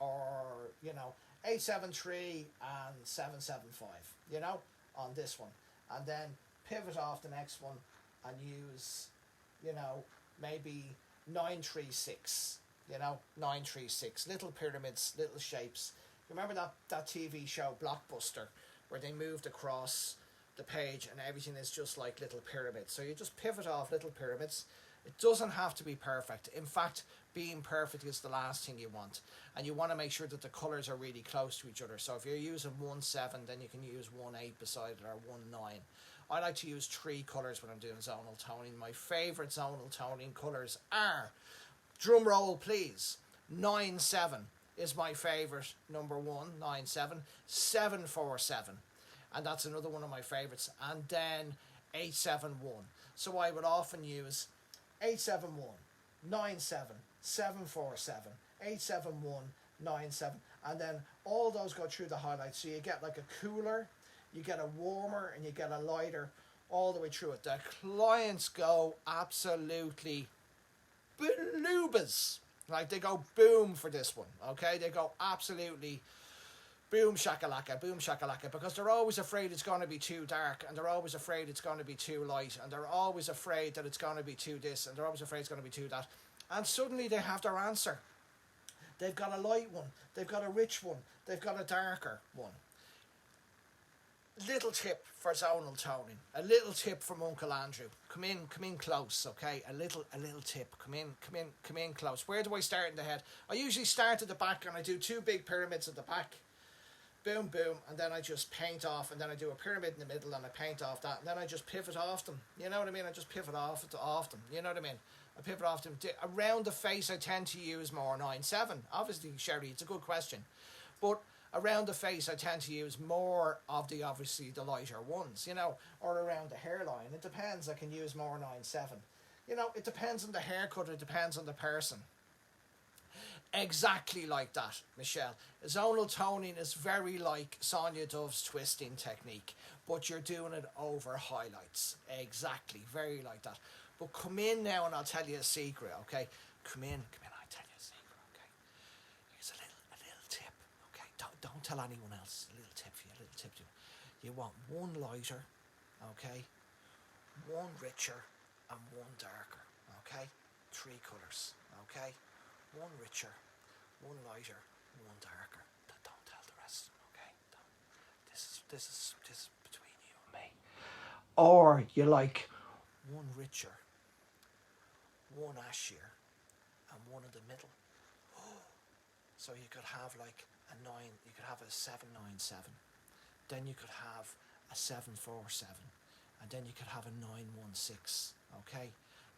or 873 and 775, on this one, and then pivot off the next one and use, maybe 936, 936, little pyramids, little shapes. Remember that TV show Blockbuster, where they moved across the page and everything is just like little pyramids. So you just pivot off little pyramids. It doesn't have to be perfect. In fact, being perfect is the last thing you want. And you want to make sure that the colours are really close to each other. So if you're using 1-7, then you can use 1-8 beside it, or 1-9. I like to use 3 colours when I'm doing zonal toning. My favourite zonal toning colours are, drum roll please, 9-7 is my favourite number 1, 9-7, 7-4-7. And that's another one of my favourites. And then 8-7-1. So I would often use 8-7-1, 9-7, 7-4-7, 8-7-1, 9-7, and then all those go through the highlights. So you get like a cooler, you get a warmer, and you get a lighter all the way through it. The clients go absolutely baloobas. Like, they go boom for this one, okay? They go absolutely boom shakalaka, because they're always afraid it's going to be too dark, and they're always afraid it's going to be too light, and they're always afraid that it's going to be too this, and they're always afraid it's going to be too that. And suddenly they have their answer. They've got a light one, they've got a rich one, they've got a darker one. Little tip for zonal toning, a little tip from Uncle Andrew. Come in close, okay? A little tip. Come in close. Where do I start in the head? I usually start at the back, and I do 2 big pyramids at the back. Boom, boom, and then I just paint off, and then I do a pyramid in the middle, and I paint off that, and then I just pivot off them. You know what I mean? I just pivot off them. You know what I mean? I pivot off them. Around the face, I tend to use more 9-7. Obviously, Sherry, it's a good question. But around the face, I tend to use more of the, obviously, the lighter ones, you know, or around the hairline. It depends. I can use more 9-7. You know, it depends on the haircut. It depends on the person. Exactly like that, Michelle. Zonal toning is very like Sonia Dove's twisting technique, but you're doing it over highlights. Exactly, very like that. But come in now and I'll tell you a secret, okay? Come in, I'll tell you a secret, okay? Here's a little tip, okay? Don't tell anyone else. A little tip for you, a little tip to you. You want 1 lighter, okay? 1 richer and 1 darker, okay? 3 colours, okay? 1 richer, 1 lighter, 1 darker. Don't tell the rest, okay? This is between you and me. Or you like 1 richer, 1 ashier, and 1 in the middle. So you could have like a 9. You could have a 7-9-7. Then you could have a 7-4-7, and then you could have a 9-1-6. Okay.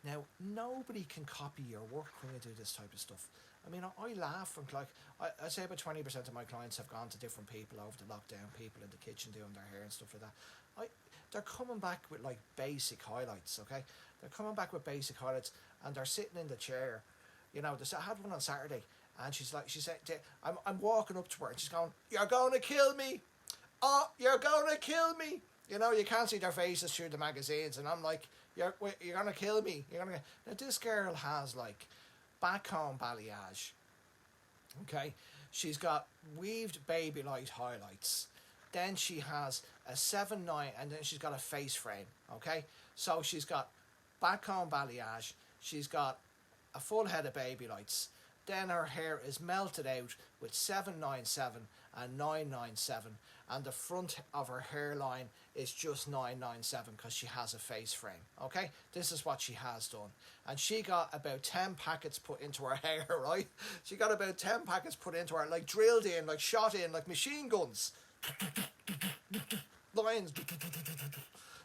Now, nobody can copy your work when you do this type of stuff. I mean, I laugh, and like, I say about 20% of my clients have gone to different people over the lockdown, people in the kitchen doing their hair and stuff like that. They're coming back with like basic highlights, okay? They're coming back with basic highlights, and they're sitting in the chair. You know, I had one on Saturday, and she said, I'm walking up to her, and she's going, "You're going to kill me. Oh, you're going to kill me." You know, you can't see their faces through the magazines, and I'm like, You're going to kill me. Now, this girl has, like, back home balayage. Okay? She's got weaved baby light highlights. Then she has a 7-9, and then she's got a face frame. Okay? So she's got back home balayage. She's got a full head of baby lights. Then her hair is melted out with 7-9-7 and 9-9-7, and the front of her hairline is just 9-9-7 because she has a face frame. Okay, this is what she has done, and she got about 10 packets put into her hair. Right, she got about 10 packets put into her, like drilled in, like shot in, like machine guns, lines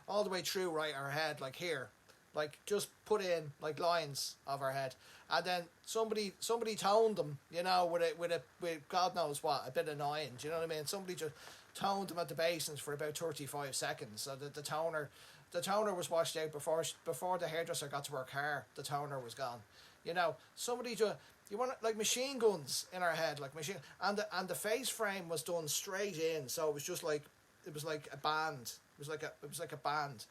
all the way through right her head, like here. Like, just put in like lines of her head, and then somebody toned them, you know, with God knows what, a bit of nine. Do you know what I mean? Somebody just toned them at the basins for about 35 seconds, so that the toner was washed out before the hairdresser got to her car. The toner was gone. You know, somebody just, you want like machine guns in her head, like machine, and the face frame was done straight in, so it was just like a band. It was like a band.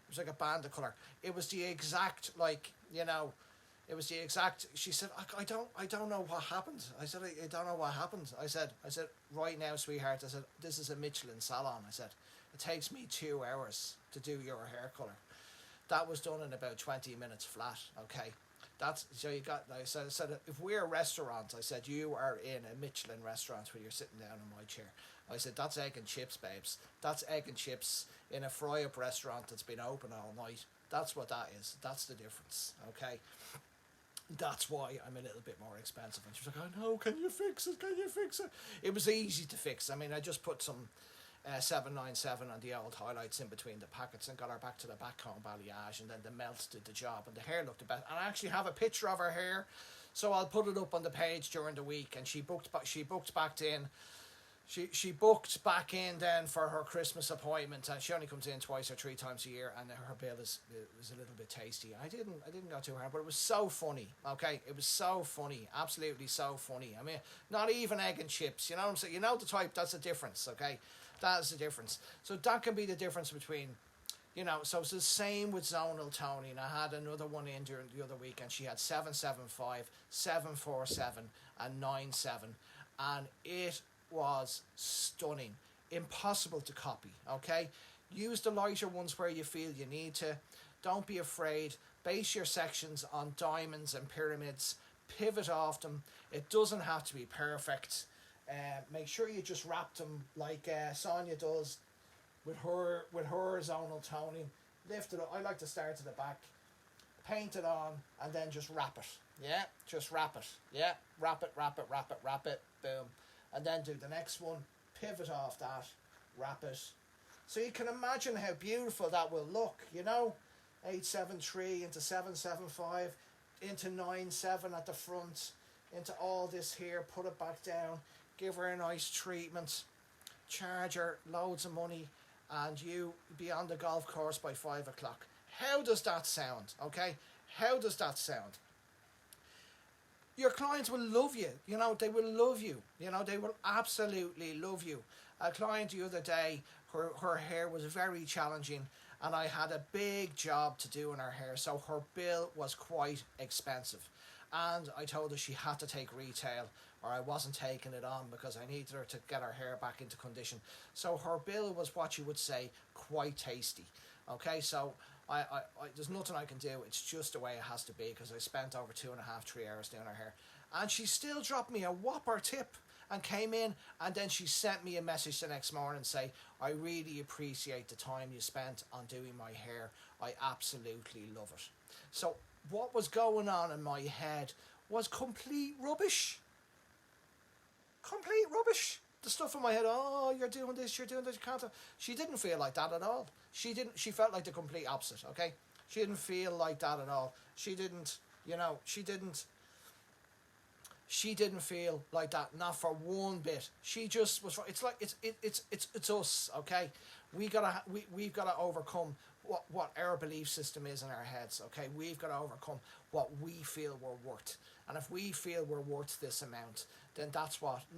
It was like a band of colour. It was the exact, like, you know, it was the exact. She said, I don't know what happened. I said, I don't know what happened. I said, right now, sweetheart, I said, this is a Michelin salon. I said, it takes me 2 hours to do your hair colour. That was done in about 20 minutes flat, okay? That's so you got. I said if we're a restaurant, I said you are in a Michelin restaurant where you're sitting down in my chair. I said that's egg and chips, babes. That's egg and chips in a fry-up restaurant that's been open all night. That's what that is. That's the difference. Okay. That's why I'm a little bit more expensive. And she was like, "I know. Can you fix it? Can you fix it?" It was easy to fix. I mean, I just put some 797 on the old highlights in between the packets and got her back to the back home balayage, and then the melt did the job, and the hair looked the best. And I actually have a picture of her hair, so I'll put it up on the page during the week. And she booked back in. She booked back in then for her Christmas appointment, and she only comes in twice or three times a year, and her bill is a little bit tasty. I didn't go too hard, but it was so funny. Okay, it was so funny, absolutely so funny. I mean, not even egg and chips. You know what I'm saying? You know the type. That's the difference. Okay, that's the difference. So that can be the difference between. You know, so it's the same with zonal toning. I had another one in during the other week, and she had 775, 747, and 97, and it was stunning, impossible to copy. Okay, use the lighter ones where you feel you need to. Don't be afraid. Base your sections on diamonds and pyramids. Pivot off them. It doesn't have to be perfect. Make sure you just wrap them like Sonia does with her zonal toning. Lift it up. I like to start to the back, paint it on, and then just wrap it. Yeah, just wrap it. Yeah, wrap it. Boom. And then do the next one, pivot off that, wrap it. So you can imagine how beautiful that will look, you know? 873 into 775, into 97 at the front, into all this here, put it back down, give her a nice treatment, charge her loads of money, and you be on the golf course by 5 o'clock. How does that sound, okay? How does that sound? Your clients will love you. You know, they will love you. You know, they will absolutely love you. A client the other day, her hair was very challenging, and I had a big job to do in her hair, so her bill was quite expensive. And I told her she had to take retail, or I wasn't taking it on because I needed her to get her hair back into condition. So her bill was what you would say quite tasty. Okay, so I there's nothing I can do. It's just the way it has to be because I spent over 2.5, 3 hours doing her hair. And she still dropped me a whopper tip and came in, and then she sent me a message the next morning say, "I really appreciate the time you spent on doing my hair. I absolutely love it." So what was going on in my head was complete rubbish. Complete rubbish. The stuff in my head, oh, you're doing this, you can't. She didn't feel like that at all. She felt like the complete opposite, okay? She didn't feel like that at all. She didn't feel like that, not for one bit. She just was, it's like, it's us, okay? We've got to overcome what our belief system is in our heads, okay? We've got to overcome what we feel we're worth. And if we feel we're worth this amount, then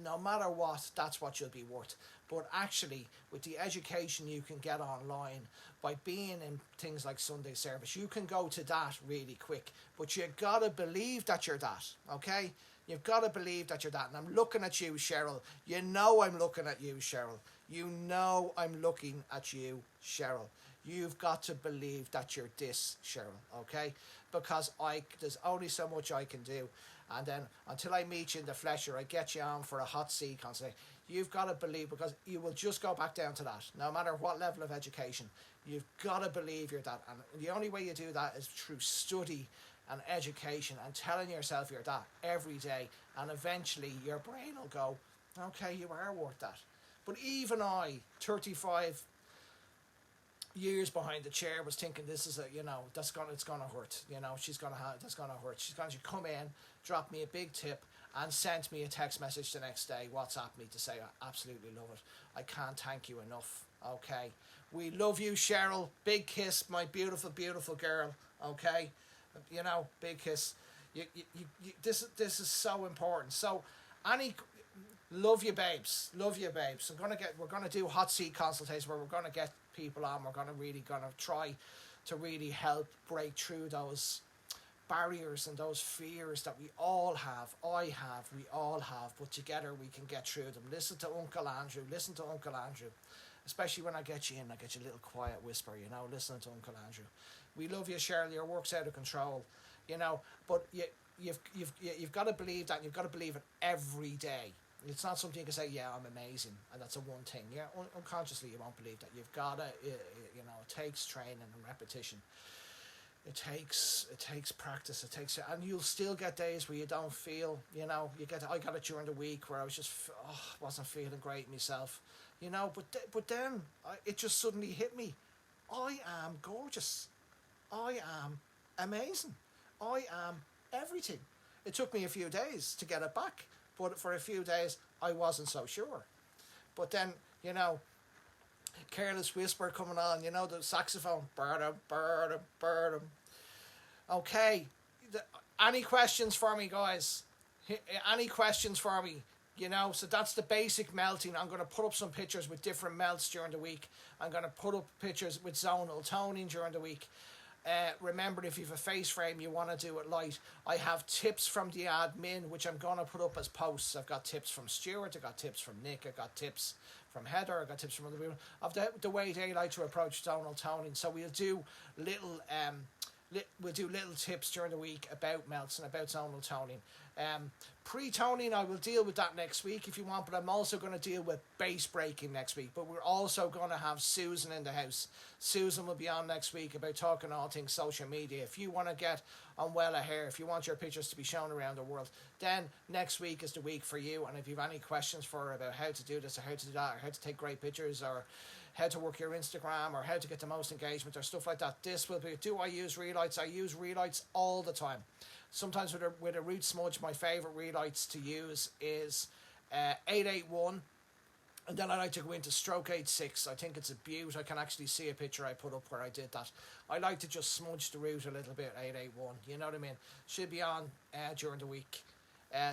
no matter what, that's what you'll be worth. But actually, with the education you can get online, by being in things like Sunday service, you can go to that really quick. But you've got to believe that you're that, okay? You've got to believe that you're that. And I'm looking at you, Cheryl. You know I'm looking at you, Cheryl. You know I'm looking at you, Cheryl. You've got to believe that you're this, Cheryl, okay? Because there's only so much I can do. And then until I meet you in the flesh or I get you on for a hot seat consultation, you've got to believe, because you will just go back down to that. No matter what level of education, you've got to believe you're that. And the only way you do that is through study and education and telling yourself you're that every day. And eventually your brain will go, okay, you are worth that. But even I, 35 years behind the chair, was thinking this is it's gonna hurt. That's gonna hurt. She's going to come in, drop me a big tip, and sent me a text message the next day, WhatsApp me to say I absolutely love it. I can't thank you enough. Okay, we love you, Cheryl. Big kiss, my beautiful, beautiful girl. Okay, big kiss. This is so important. So, Annie. Love you, babes. Love you, babes. We're gonna do hot seat consultations where we're gonna get people on. We're gonna try to really help break through those barriers and those fears that we all have. We all have. But together we can get through them. Listen to Uncle Andrew. especially when I get you in, I get you a little quiet whisper, you know, listening to Uncle Andrew. We love you, Cheryl. Your work's out of control, you know. But you've got to believe that. You've got to believe it every day. It's not something you can say, yeah, I'm amazing, and that's a one thing. Yeah, unconsciously you won't believe that. You've got to, you know, it takes training and repetition. It takes practice. It takes, and you'll still get days where you don't feel, you know, I got it during the week where I was just, wasn't feeling great myself, you know, but then it just suddenly hit me. I am gorgeous. I am amazing. I am everything. It took me a few days to get it back, but for a few days I wasn't so sure. But then, you know, Careless Whisper coming on, you know, the saxophone. Birdum. Okay. Any questions for me, guys? Any questions for me? You know, so that's the basic melting. I'm going to put up some pictures with different melts during the week. I'm going to put up pictures with zonal toning during the week. Remember, if you have a face frame, you want to do it light. I have tips from the admin, which I'm going to put up as posts. I've got tips from Stuart, I've got tips from Nick, I've got tips from Heather, I've got tips from other people of the way they like to approach zonal toning. So we'll do little tips during the week about melts and about zonal toning. Pre-toning, I will deal with that next week if you want, but I'm also going to deal with bass breaking next week. But we're also going to have Susan in the house. Susan will be on next week about talking all things social media. If you want to get on Wella Hair, if you want your pictures to be shown around the world, then next week is the week for you. And if you have any questions for her about how to do this or how to do that or how to take great pictures or how to work your Instagram or how to get the most engagement or stuff like that, this will be. Do I use relights? I use relights all the time. Sometimes with a root smudge, my favourite relights to use is 881, and then I like to go into stroke 86. I think it's a beaut. I can actually see a picture I put up where I did that. I like to just smudge the root a little bit, 881. You know what I mean? She'll be on during the week.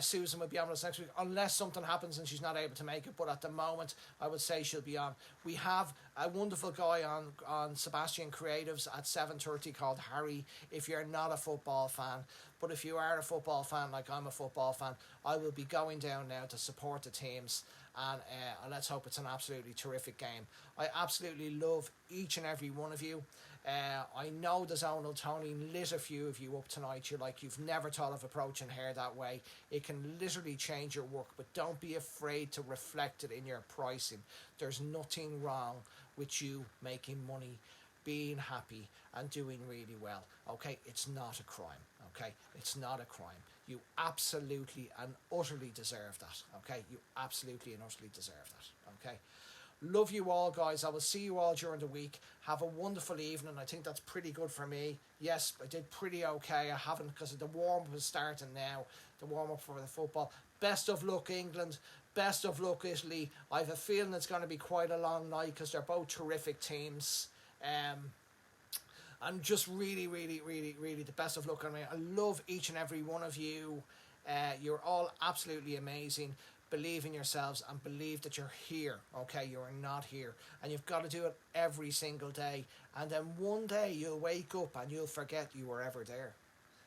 Susan will be on with us next week, unless something happens and she's not able to make it. But at the moment, I would say she'll be on. We have a wonderful guy on Sebastian Creatives at 7:30 called Harry. If you're not a football fan, but if you are a football fan, like I'm a football fan, I will be going down now to support the teams. And let's hope it's an absolutely terrific game. I absolutely love each and every one of you. I know the zonal toning lit a few of you up tonight. You're like, you've never thought of approaching hair that way. It can literally change your work, but don't be afraid to reflect it in your pricing. There's nothing wrong with you making money, being happy and doing really well. Okay, it's not a crime. Okay, it's not a crime. You absolutely and utterly deserve that. Okay, you absolutely and utterly deserve that. Okay. Love you all, guys. I will see you all during the week. Have a wonderful evening. I think that's pretty good for me. Yes, I did pretty okay. I haven't, because the warm-up is starting now. The warm-up for the football. Best of luck, England. Best of luck, Italy. I have a feeling it's going to be quite a long night because they're both terrific teams. And just really, really, really, really the best of luck on me. I love each and every one of you. You're all absolutely amazing. Believe in yourselves and believe that you're here. Okay, you're not here, and you've got to do it every single day. And then one day you'll wake up and you'll forget you were ever there.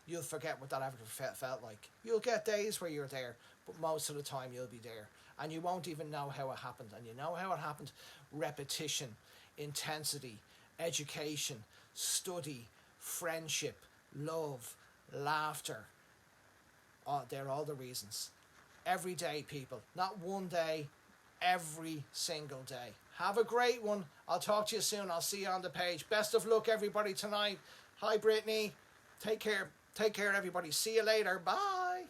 You'll forget what that ever felt like. You'll get days where you're there, but most of the time you'll be there, and you won't even know how it happened. And you know how it happened: repetition, intensity, education, study, friendship, love, laughter. They're all the reasons. Every day, people. Not one day, every single day. Have a great one. I'll talk to you soon. I'll see you on the page. Best of luck, everybody, tonight. Hi, Brittany. Take care. Take care, everybody. See you later. Bye.